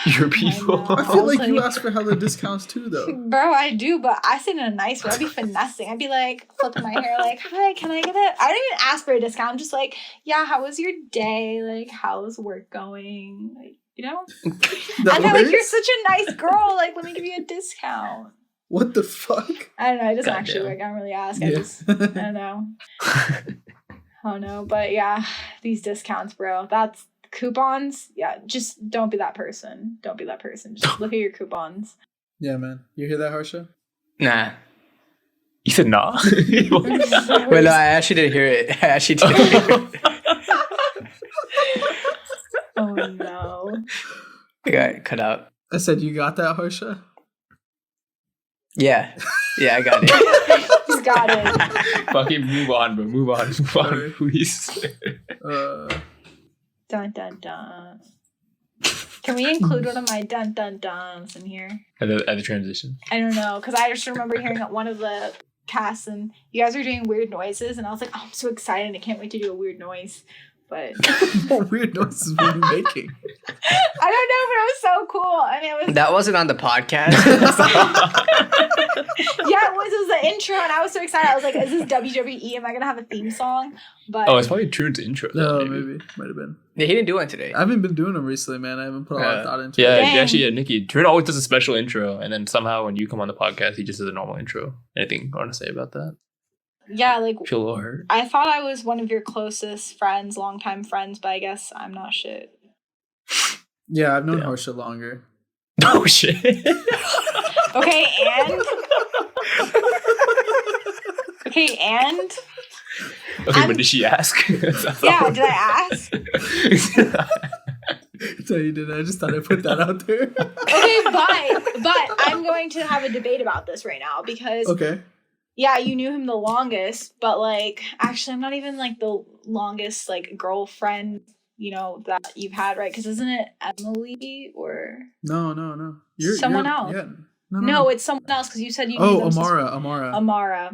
your people. I feel like you ask for hella discounts too, though. Bro, I do, but I say it in a nice way. I'd be finessing. I'd be like flipping my hair, like, hi, can I get it? I don't even ask for a discount. I'm just like, yeah, how was your day? Like, how's work going? Like, you know? And they're like, you're such a nice girl. Like, let me give you a discount. What the fuck? I don't know. It doesn't actually work. I don't really ask. I don't know. Oh no, but yeah, these discounts, bro. That's coupons. Yeah, just don't be that person. Don't be that person. Just look at your coupons. Yeah, man. You hear that, Harsha? Nah. You said nah? Well, no, I actually didn't hear it. I actually didn't hear it. Oh no. I got cut out. I said, you got that, Harsha? Yeah, I got it. He's got it. Fucking move on, bro. Move on, Sorry. please. Dun dun dun. Can we include one of my dun dun duns in here? At the transition. I don't know, because I just remember hearing one of the casts and you guys were doing weird noises, and I was like, oh, I'm so excited. I can't wait to do a weird noise. But what weird noises were you making? I don't know, but it was so cool. I mean, it was That wasn't on the podcast. yeah, it was the intro, and I was so excited. I was like, is this WWE? Am I gonna have a theme song? But it's probably Trude's intro. No, maybe. Might have been. Yeah, he didn't do one today. I haven't been doing them recently, man. I haven't put a lot of thought into it. Yeah, actually, Nikki. Trude always does a special intro, and then somehow when you come on the podcast, he just does a normal intro. Anything you want to say about that? yeah, like Feel a little hurt? I thought I was one of your closest friends, longtime friends, but I guess I'm not shit. Yeah, I've known Harsha longer. Oh shit. Okay, and Okay, but did she ask? yeah, did I ask? So you did. I just thought I'd put that out there. Okay, but I'm going to have a debate about this right now because Okay. yeah, you knew him the longest, but like actually I'm not even like the longest like girlfriend, you know, that you've had, right? Because isn't it Emily or No. someone else? Yeah. No, it's someone else because you said you knew Oh, them since- Amara. Amara.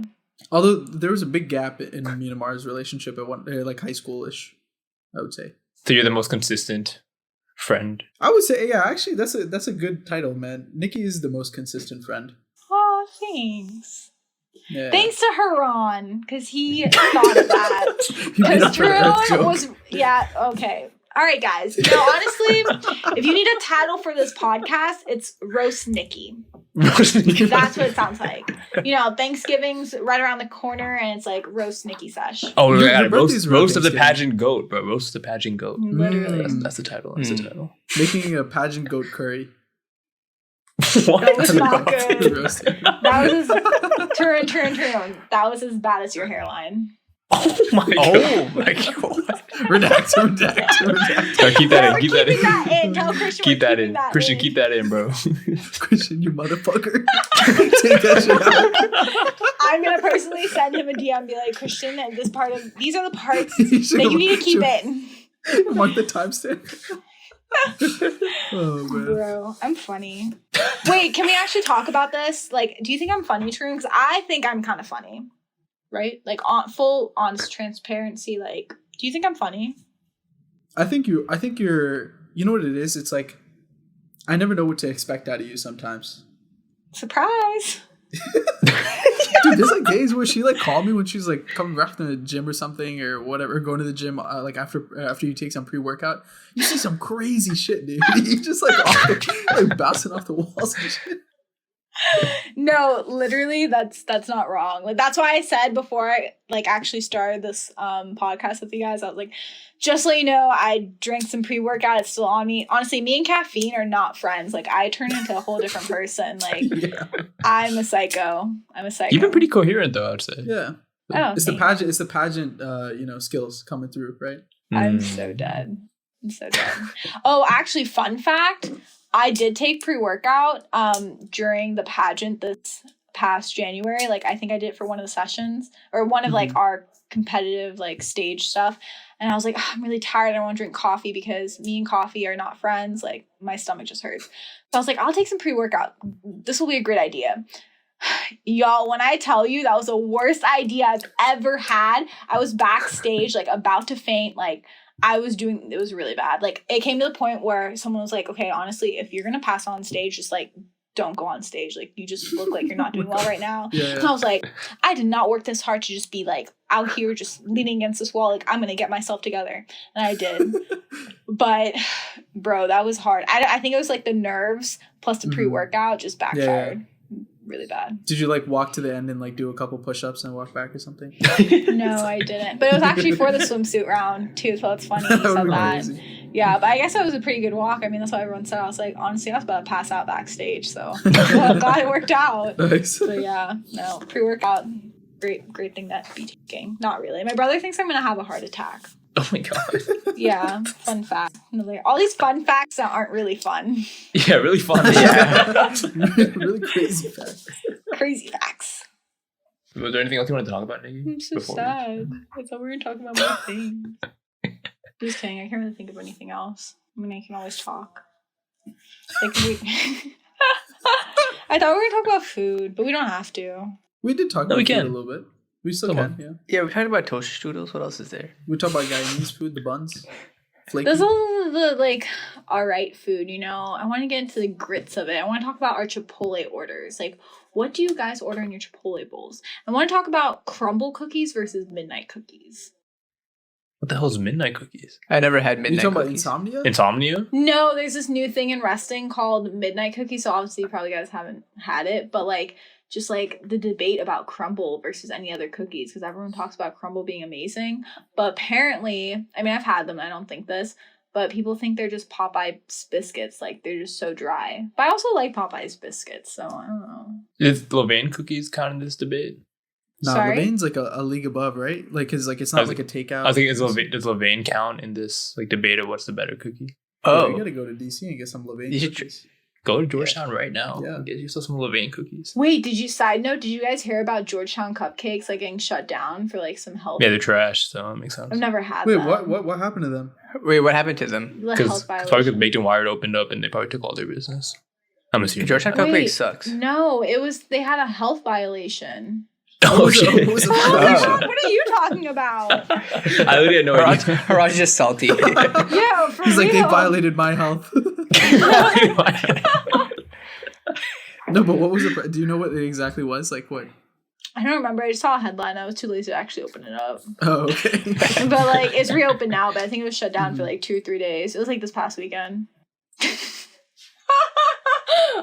Although there was a big gap in me and Amara's relationship at like high school-ish, I would say. So you're the most consistent friend. I would say, yeah, actually, that's a good title, man. Nikki is the most consistent friend. Oh, thanks. Yeah. Thanks to Haran, because he thought of that. You made Because up for the Earth Drew joke. was, yeah, okay. All right, guys. No, honestly, if you need a title for this podcast, it's Roast Nikki. That's what it sounds like. You know, Thanksgiving's right around the corner, and it's like Roast Nikki sesh. Oh, Your we got it. birthday's Roast of the Thanksgiving. pageant goat, bro. Roast of the pageant goat. Literally. That's the title. That's the title. Making a pageant goat curry. What? That was not good. Roasting. That was as turn. That was as bad as your hairline. Oh my god. Redact. Keep that in. We're Keep that keeping in. that in. Tell Christian Keep we're that keeping in. that Christian, in. keep that in, bro. Christian, you motherfucker. Take that shit out. I'm gonna personally send him a DM and be like, Christian, and these are the parts You that you need to keep in. Mark the timestamp. Oh, man. Bro, I'm funny. Wait, can we actually talk about this? Like, do you think I'm funny, True? Because I think I'm kind of funny. Right? Like, full honest transparency. Like, do you think I'm funny? I think you're, you know what it is? It's like, I never know what to expect out of you sometimes. Surprise. Dude, there's like days where she like called me when she's like coming back from the gym or something or whatever, going to the gym like after you take some pre-workout. You see some crazy shit, dude. You just like bouncing off the walls and shit. No, literally, that's not wrong. Like that's why I said before I like actually started this podcast with you guys, I was like, just so you know, I drank some pre-workout. It's still on me. Honestly, me and caffeine are not friends. Like I turn into a whole different person. Like I'm a psycho. You've been pretty coherent though, I'd say. Yeah. Oh, it's the pageant skills coming through, right? I'm so dead. Oh, actually, fun fact. I did take pre-workout during the pageant this past January. Like I think I did it for one of the sessions or one of like our competitive like stage stuff. And I was like, I'm really tired. I don't want to drink coffee because me and coffee are not friends. Like my stomach just hurts. So I was like, I'll take some pre-workout. This will be a great idea. Y'all, when I tell you that was the worst idea I've ever had, I was backstage like about to faint. Like it was really bad. Like it came to the point where someone was like, okay, honestly, if you're going to pass on stage, just like, don't go on stage. Like you just look like you're not doing well right now. Yeah. And I was like, I did not work this hard to just be like out here just leaning against this wall. Like I'm going to get myself together. And I did. But bro, that was hard. I think it was like the nerves plus the pre-workout just backfired. Yeah. Really bad. Did you like walk to the end and like do a couple push-ups and walk back or something? No, I didn't. But it was actually for the swimsuit round too, so it's funny you said that. Yeah, but I guess it was a pretty good walk. I mean, that's what everyone said. I was like, honestly, I was about to pass out backstage, so I'm glad it worked out. Nice. So yeah, no, pre-workout, great thing to be taking. Not really. My brother thinks I'm gonna have a heart attack. Oh my god. Yeah, fun fact. All these fun facts that aren't really fun. Yeah, really fun. Yeah. Really crazy facts. Crazy facts. Was there anything else you wanted to talk about, Nikki? I'm so sad. I thought we were talking about more things. Just kidding. I can't really think of anything else. I mean, I can always talk. Like I thought we were talking about food, but we don't have to. We did talk about food a little bit. We still can, yeah. Yeah, we talked about toaster strudels. What else is there? We talked about Guyanese food, the buns. Flaky. Those are the like alright food, you know. I want to get into the grits of it. I want to talk about our Chipotle orders. Like, what do you guys order in your Chipotle bowls? I want to talk about crumble cookies versus midnight cookies. What the hell is midnight cookies? I never had midnight you talking cookies. About insomnia? Insomnia? No, there's this new thing in wrestling called midnight cookies. So obviously you probably guys haven't had it, but like just like the debate about crumble versus any other cookies, because everyone talks about crumble being amazing, but apparently, I mean, I've had them, I don't think this, but people think they're just Popeye's biscuits, like they're just so dry. But I also like Popeye's biscuits, so I don't know. Is Levain cookies count in this debate? No, Levain's like a league above, right? Like, cause like it's not like a takeout. I was thinking, does Levain count in this like debate of what's the better cookie? Oh, you gotta go to DC and get some Levain cookies. Go to Georgetown right now. Yeah. Get yourself some Levain cookies. Wait, did you guys hear about Georgetown cupcakes like getting shut down for like some health? Yeah, they're trash, so it makes sense. I've never had them. Wait, what happened to them? Wait, what happened to them? Because probably Baked and Wired opened up and they probably took all their business. I'm assuming. Georgetown cupcake sucks. No, they had a health violation. Oh shit! What are you talking about? I literally had no idea. Haraj is just salty. Yeah, he's like, they violated my health. No, but what was it? Do you know what it exactly was? Like what? I don't remember. I just saw a headline. I was too lazy to actually open it up. Oh, okay. But like, it's reopened now. But I think it was shut down for like 2 or 3 days. It was like this past weekend.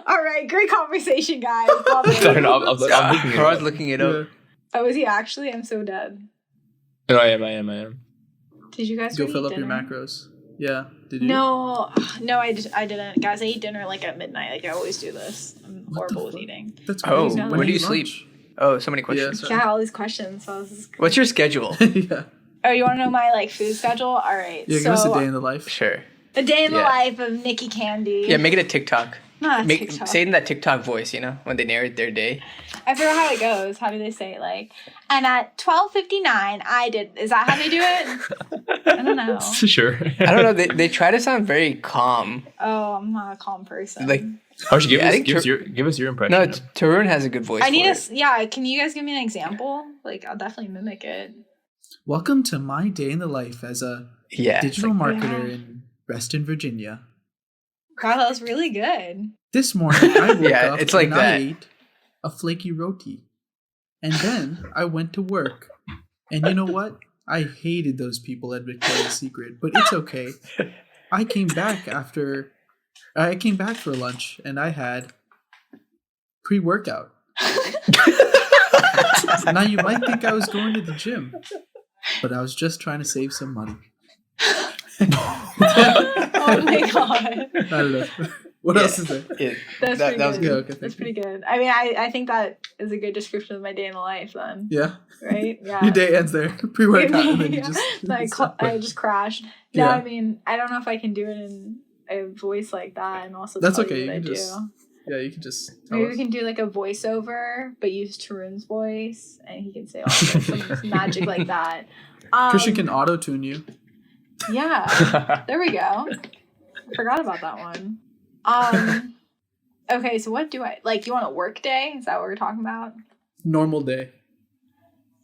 All right, great conversation, guys. Haraj looking it up. Oh, is he actually? I'm so dead. No, I am. Did you guys go fill up your macros? Yeah. Did you? No, I didn't. Guys, I eat dinner like at midnight. Like I always do this. I'm horrible with eating. That's crazy. Oh, when do you sleep? Oh, so many questions. Yeah, all these questions. So what's your schedule? Yeah. Oh, you want to know my like food schedule? All right. Yeah, give us a day in the life. Sure. A day in the life of Nikki Candy. Yeah, make it a TikTok. TikTok. Say it in that TikTok voice, you know, when they narrate their day. I forgot how it goes. How do they say it? Like, and at 12:59, I did. Is that how they do it? I don't know. Sure. I don't know. They try to sound very calm. Oh, I'm not a calm person. Like, give us your impression. No, Tarun has a good voice. Can you guys give me an example? Like, I'll definitely mimic it. Welcome to my day in the life as a digital marketer in Reston, Virginia. Wow, that was really good. This morning I woke up it's like and I ate a flaky roti. And then I went to work. And you know what? I hated those people at Victoria's Secret, but it's okay. I came back for lunch and I had pre-workout. Now you might think I was going to the gym, but I was just trying to save some money. Oh my god. I don't know. What else is there? Yeah, That's that pretty was good. Yeah, okay, That's thank you. pretty good. I mean, I think that is a good description of my day in the life then. Yeah. Right? Yeah. Your day ends there. Pre-workout and then you Yeah. just I just crashed. No, Yeah. I mean, I don't know if I can do it in a voice like that and also That's tell okay. you You what I can do. just you can just tell Maybe us. we can do like a voiceover, but use Tarun's voice, and he can say all some magic like that. Christian can auto-tune you. Yeah, there we go. Forgot about that one. Okay, so what do I like? You want a work day? Is that what we're talking about? Normal day.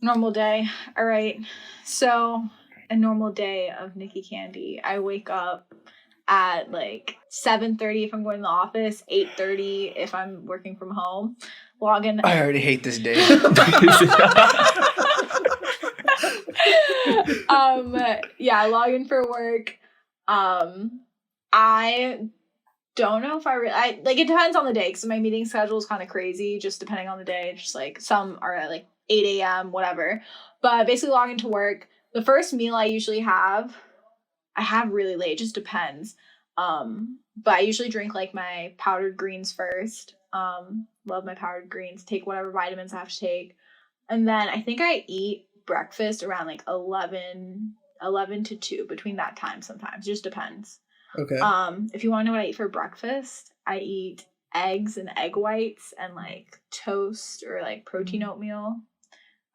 Normal day. All right. So a normal day of Nikki Candy. I wake up at like 7:30 if I'm going to the office, 8:30 if I'm working from home. Log in. I already hate this day. Yeah, log in for work. I don't know if I like it depends on the day because my meeting schedule is kind of crazy just depending on the day. Just like some are at like 8 a.m. whatever. But basically log into work. The first meal I usually have, I have really late, just depends. But I usually drink like my powdered greens first. Love my powdered greens. Take whatever vitamins I have to take. And then I think I eat breakfast around like 11 to 2, between that time sometimes. Just depends. Okay. If you want to know what I eat for breakfast, I eat eggs and egg whites and like toast or like protein oatmeal.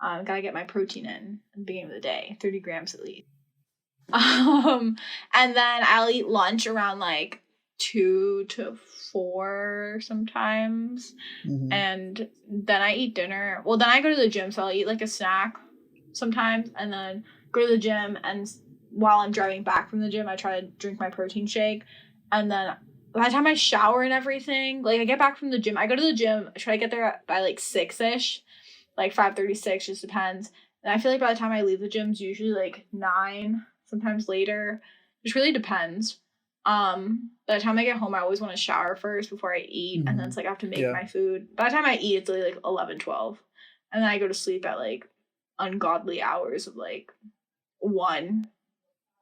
Gotta get my protein in at the beginning of the day, 30 grams at least. And then I'll eat lunch around like 2 to 4 sometimes. Mhm. And then I eat dinner. Well, then I go to the gym, so I'll eat like a snack sometimes and then go to the gym. And while I'm driving back from the gym, I try to drink my protein shake. And then by the time I shower and everything, like I get back from the gym, I go to the gym, I try to get there by like 6-ish, like 5:36, just depends. And I feel like by the time I leave the gym, it's usually like 9, sometimes later. Just really depends. By the time I get home, I always want to shower first before I eat. And then it's like I have to make my food. By the time I eat, it's like 11, 12. And then I go to sleep at like ungodly hours of like 1.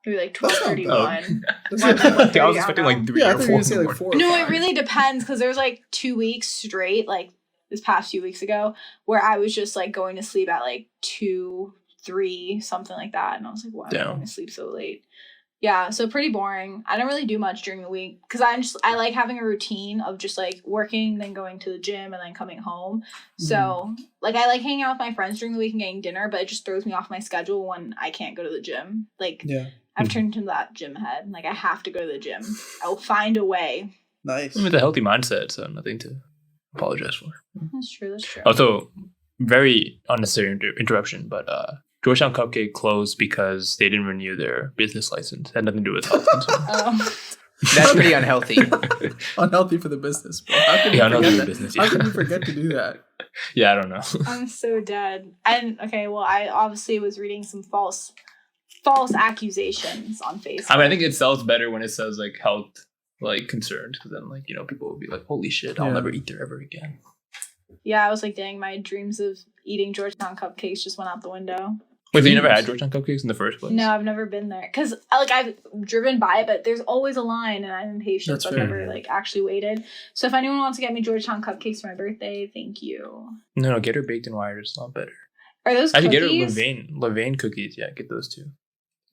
Maybe like 12:31. I was expecting like 3 Yeah, I or thought 4. you were gonna say like 4 or No, 5. it really depends because there's like 2 weeks straight, like this past few weeks ago, where I was just like going to sleep at like 2, 3, something like that. And I was like, why am I going to sleep so late? Yeah, so pretty boring. I don't really do much during the week because I like having a routine of just like working, then going to the gym, and then coming home. So like I like hanging out with my friends during the week and getting dinner, but it just throws me off my schedule when I can't go to the gym. Like I've turned into that gym head. Like I have to go to the gym. I'll find a way. Nice. With a healthy mindset, so nothing to apologize for. That's true. That's true. Also, very unnecessary interruption, but Georgetown Cupcake closed because they didn't renew their business license. It had nothing to do with health concerns. That's pretty unhealthy. Unhealthy for the business, bro. How can you unhealthy forget for that? business. How Yeah. can you forget to do that? Yeah, I don't know. I'm so dead. And okay, well, I obviously was reading some false accusations on Facebook. I mean, I think it sells better when it says like health like concerned, because then like people will be like, holy shit, I'll never eat there ever again. Yeah, I was like, dang, my dreams of eating Georgetown cupcakes just went out the window. Wait, so you never had Georgetown Cupcakes in the first place? No, I've never been there because like I've driven by it, but there's always a line, and I'm impatient. That's So I've fair. never like actually waited. So if anyone wants to get me Georgetown cupcakes for my birthday, thank you. No, get her baked and wired. It's a lot better. Are those I should cookies? get her Levain cookies. Yeah, get those too.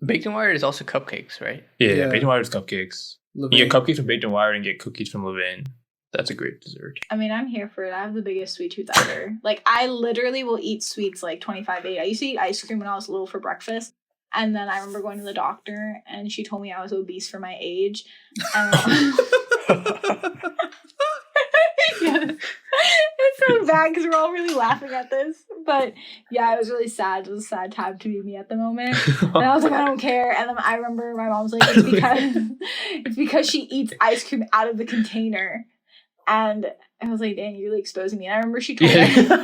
Baked and wired is also cupcakes, right? Yeah. Baked and wired is cupcakes. Levain. You get cupcakes from Baked and Wired and get cookies from Levain. That's a great dessert. I mean, I'm here for it. I have the biggest sweet tooth ever. Like, I literally will eat sweets like 25-8. I used to eat ice cream when I was little for breakfast. And then I remember going to the doctor, and she told me I was obese for my age. And yeah. It's so bad because we're all really laughing at this. But yeah, it was really sad. It was a sad time to be me at the moment. And I was like, I don't care. And then I remember my mom was like, it's because she eats ice cream out of the container. And I was like, dang, you're really exposing me. And I remember she told me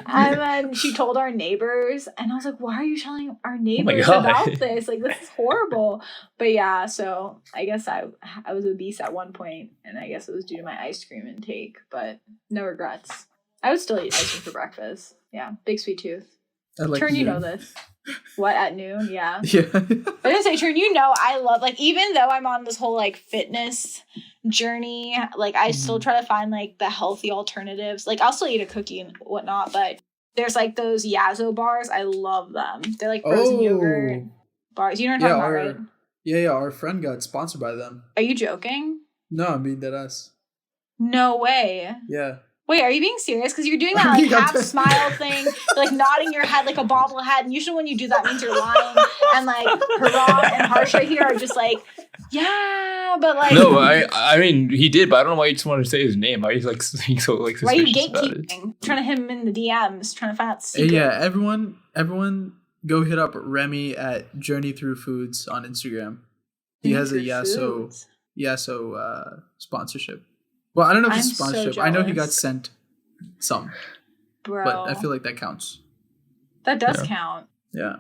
And then she told our neighbors, and I was like, why are you telling our neighbors God. about this? Like, this is horrible. But yeah, so I guess I was obese at one point, and I guess it was due to my ice cream intake, but no regrets. I would still eat ice cream for breakfast. Yeah, big sweet tooth. Turn, you know this. What, at noon? Yeah. Yeah. I didn't say Turn, you know I love, like, even though I'm on this whole, like, fitness journey, like, I still try to find, like, the healthy alternatives. Like, I'll still eat a cookie and whatnot, but there's, like, those Yazoo bars. I love them. They're, like, frozen yogurt bars. You know what I'm talking about, right? Yeah, our friend got sponsored by them. Are you joking? No, I mean that us. No way. Yeah. Wait, are you being serious? Because you're doing that like half smile thing, like nodding your head like a bobblehead. And usually when you do that means you're lying. And like Haran and Harsha here are just like, yeah, but like. No, I mean he did, but I don't know why you just wanted to say his name. Why are you like being so like? Why are you suspicious about it? gatekeeping? Trying to hit him in the DMs, trying to find out secrets. Yeah, everyone, go hit up Remy at Journey Through Foods on Instagram. He has a Yasso sponsorship. Well, I don't know if it's sponsorship. So I know he got sent some. Bro. But I feel like that counts. That does count. Yeah.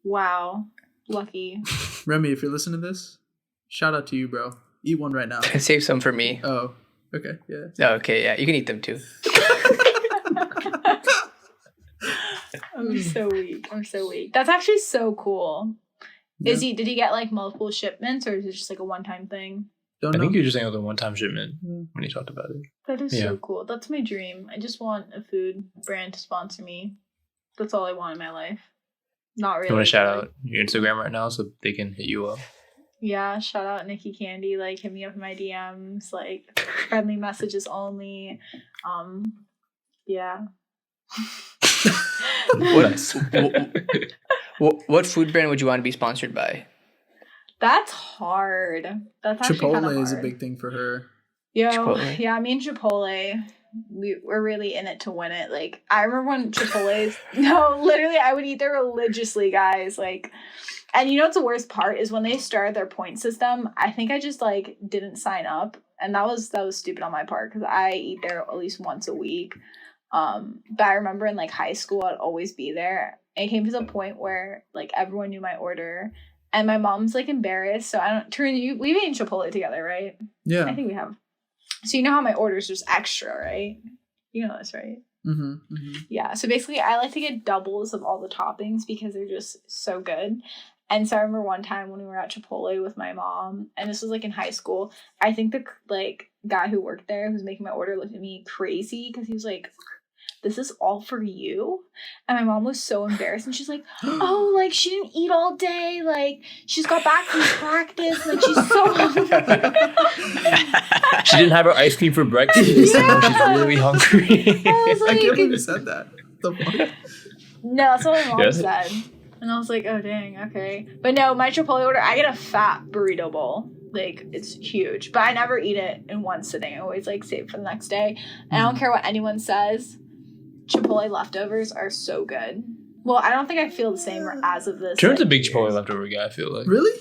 Wow. Lucky. Remy, if you're listening to this, shout out to you, bro. Eat one right now. And save some for me. Oh, okay. Yeah. Oh, okay, yeah. You can eat them too. I'm so weak. That's actually so cool. Yeah. Did he get like multiple shipments, or is it just like a one-time thing? Don't I know. think you're just saying it was a one-time shipment when he talked about it. That is so cool. That's my dream. I just want a food brand to sponsor me. That's all I want in my life. Not really. You want to shout out your Instagram right now so they can hit you up? Yeah, shout out Nikki Candy. Like, hit me up in my DMs. Like, friendly messages only. Yeah. What food brand would you want to be sponsored by? That's hard. That's actually kind of hard. Chipotle is a big thing for her. Chipotle. Yeah, me and Chipotle, we're really in it to win it. Like, I remember when Chipotle's, no, literally, I would eat there religiously, guys. Like, and you know what's the worst part is when they started their point system, I think I just, like, didn't sign up. And that was stupid on my part because I eat there at least once a week. But I remember in, like, high school, I'd always be there. And it came to the point where, like, everyone knew my order. And my mom's, like, embarrassed. So I don't... Tarun, we've eaten Chipotle together, right? Yeah. I think we have. So you know how my order's just extra, right? You know this, right? Mm-hmm. Mm-hmm. Yeah. So basically, I like to get doubles of all the toppings because they're just so good. And so I remember one time when we were at Chipotle with my mom, and this was, like, in high school, I think the, like, guy who worked there who's making my order looked at me crazy because he was like... this is all for you? And my mom was so embarrassed, and she's like, oh, like, she didn't eat all day, like, she's got back from practice, like, she's so hungry. She didn't have her ice cream for breakfast. Yeah. She's really hungry. I can't believe you said that. The fuck? No, that's what my mom said. And I was like, oh, dang, okay. But no, my Chipotle order, I get a fat burrito bowl. Like, it's huge. But I never eat it in one sitting. I always, like, save it for the next day. And I don't care what anyone says. Chipotle leftovers are so good. Well, I don't think I feel the same as of this. Turns a big Chipotle leftover guy, I feel like. Really?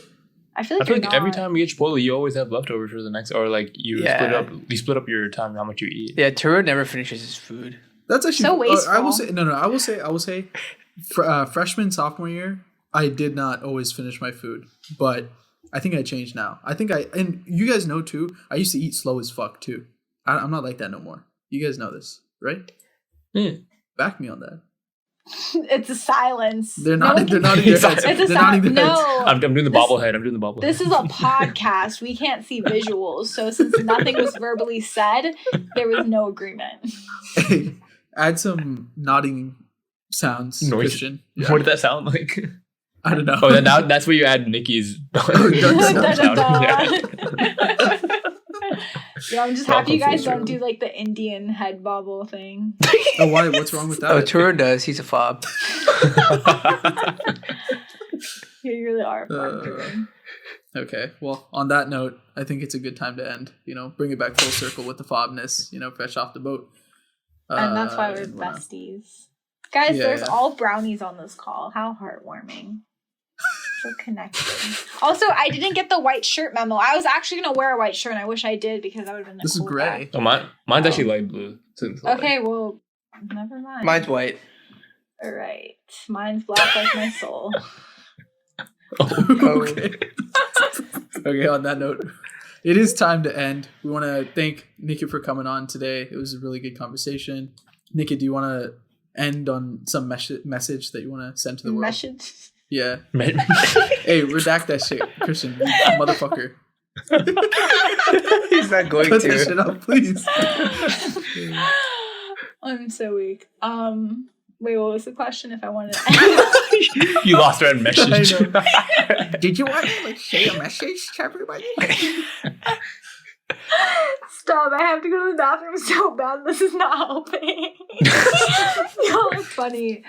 I feel like every time we get Chipotle, you always have leftovers for the next, or like you split up your time, how much you eat. Yeah, Turo never finishes his food. That's actually so wasteful. I will say freshman, sophomore year, I did not always finish my food, but I think I changed now. And you guys know too, I used to eat slow as fuck too. I'm not like that no more. You guys know this, right? Yeah. Back me on that. It's a silence. They're not in their heads. It's a silence. No. I'm doing the bobblehead. This is a podcast. We can't see visuals. So since nothing was verbally said, there was no agreement. Hey, add some nodding sounds, Noise. Christian. Yeah. What did that sound like? I don't know. Oh, now that's where you add Nikki's sound. Yeah, I'm just happy you guys don't do like the Indian head bobble thing. Oh, why? What's wrong with that? Oh, Turo does. He's a fob. Yeah, you really are. Okay. Well, on that note, I think it's a good time to end. Bring it back full circle with the fobness. Fresh off the boat. And that's why we're besties. Guys, there's all brownies on this call. How heartwarming. So connected. Also, I didn't get the white shirt memo. I was actually going to wear a white shirt, and I wish I did because that would have been This is gray. Oh, mine's actually light blue. Okay, well, Never mind. Mine's white. All right. Mine's black like my soul. Okay. Okay, on that note, it is time to end. We want to thank Nikki for coming on today. It was a really good conversation. Nikki, do you want to end on some message that you want to send to the world? Message? Yeah. Hey, redact that shit, Christian. You motherfucker. He's not going Put to. that shit up, please. I'm so weak. Wait, what was the question? If I wanted to You lost our message. I know. Did you want to say a message to everybody? Stop, I have to go to the bathroom so bad. This is not helping. No, it's funny.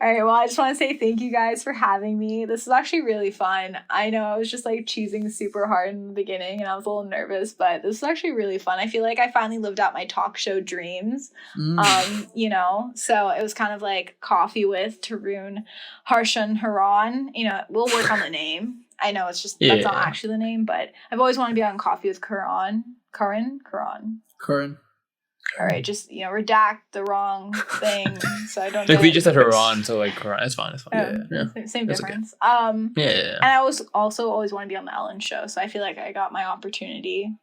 All right, well, I just want to say thank you guys for having me. This is actually really fun. I know I was just like cheesing super hard in the beginning and I was a little nervous, but this is actually really fun. I feel like I finally lived out my talk show dreams. You know, so it was kind of like coffee with Tarun, Harsha, and Haran. You know, we'll work on the name. I know it's just that's not actually the name, but I've always wanted to be on coffee with Karan. All right, just redact the wrong thing so I don't. Like we just had her on, so like it's fine. Same difference. Okay. And I was also always want to be on the Ellen show, so I feel like I got my opportunity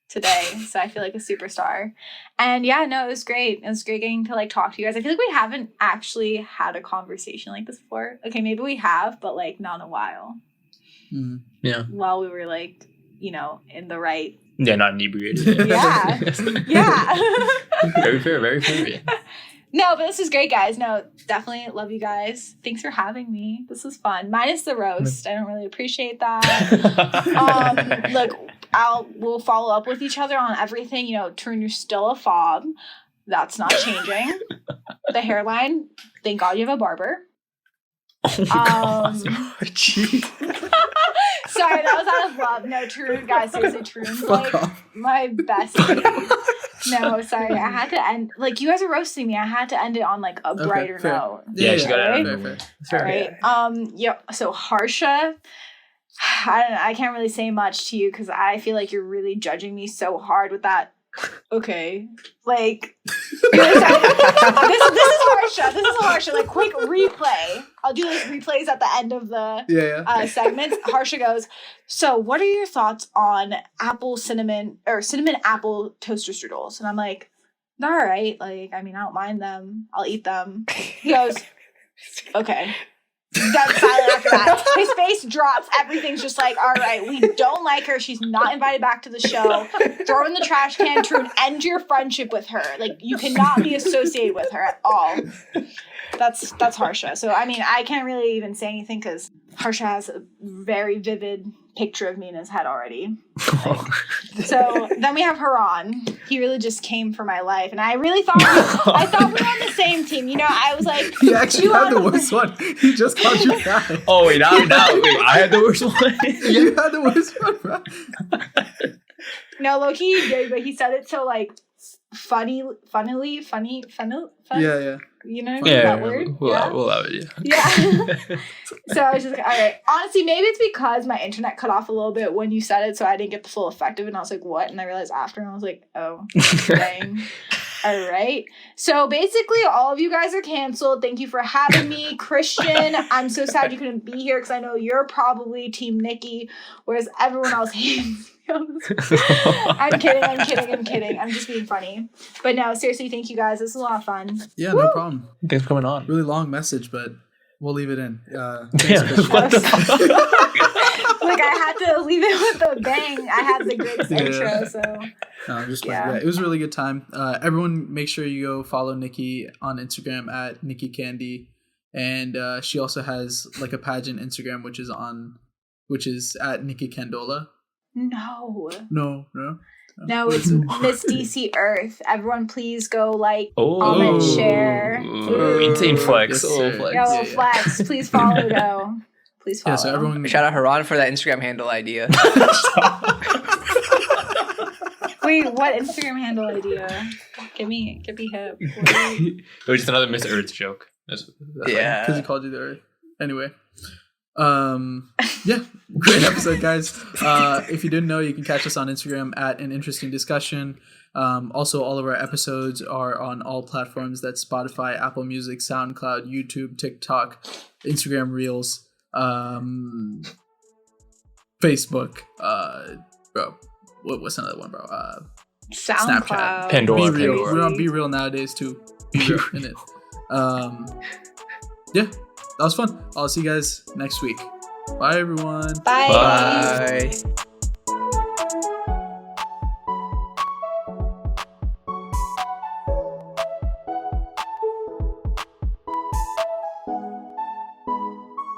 today. So I feel like a superstar. And yeah, no, it was great. It was great getting to like talk to you guys. I feel like we haven't actually had a conversation like this before. Okay, maybe we have, but like not in a while. Mm-hmm. Yeah. While we were like, in the right. Yeah, not inebriated. Yeah. Yeah. Very fair, very fair. No, but this is great, guys. No, definitely love you guys. Thanks for having me. This was fun. Minus the roast. I don't really appreciate that. Look, we'll follow up with each other on everything. Turn, you're still a fob. That's not changing. The hairline, thank God you have a barber. Oh my God. Sorry, that was out of love. No, Tarun, guys, seriously, Tarun's like my best friend. No, sorry, I had to end. Like, you guys are roasting me. I had to end it on like a brighter note. Yeah, she got right? it. All right. Yeah. So Harsha, I can't really say much to you because I feel like you're really judging me so hard with that. Okay, like this is Harsha. This is Harsha. Like, quick replay. I'll do those replays at the end of the segments. Harsha goes, so what are your thoughts on cinnamon apple toaster strudels? And I'm like, all right. Like, I mean, I don't mind them. I'll eat them. He goes, okay. Dead silent after that. His face drops. Everything's just like, all right, we don't like her. She's not invited back to the show. Throw in the trash can, True, and end your friendship with her. Like, you cannot be associated with her at all. That's Harsha. So, I mean, I can't really even say anything because Harsha has a very vivid picture of me in his head already. So then we have Haran. He really just came for my life, and I really thought we were on the same team. I was like, he actually had the worst one. He just called you fat. Oh wait, now I had the worst one. You had the worst one, bro. No, low-key he did, but he said it so like funny. Yeah. That word? We'll allow it, yeah. So I was just like, all right. Honestly, maybe it's because my internet cut off a little bit when you said it, so I didn't get the full effect of it, and I was like, what? And I realized after, and I was like, oh, dang. All right. So basically, all of you guys are canceled. Thank you for having me. Christian, I'm so sad you couldn't be here because I know you're probably Team Nikki, whereas everyone else hates I'm kidding. I'm just being funny. But no, seriously, thank you guys. This is a lot of fun. Yeah, no problem. Thanks for coming on. Really long message, but we'll leave it in. What the fuck? Like, I had to leave it with a bang. I had the greatest intro, so. It was a really good time. Everyone, make sure you go follow Nikki on Instagram at Nikki Candy, and she also has like a pageant Instagram, which is at Nikki Candola. No, it's Miss DC Earth. Everyone, please go comment, share. Insane flex. Yes, flex. Flex. Please follow. Go. Please follow. Yeah, so everyone, shout out Haran for that Instagram handle idea. Wait, what Instagram handle idea? Get me hip. It was just another Miss Earth joke. Yeah, because he called you the Earth. Anyway, Yeah, great episode, guys. If you didn't know, you can catch us on Instagram at An Interesting Discussion. Also, all of our episodes are on all platforms. That's Spotify, Apple Music, SoundCloud, YouTube, TikTok, Instagram Reels, Facebook. Bro, what's another one, bro? SoundCloud. Snapchat. Pandora. Be Real. Pandora. We're on Be Real nowadays too. Be Real in it. Yeah, that was fun. I'll see you guys next week. Bye, everyone. Bye. Bye.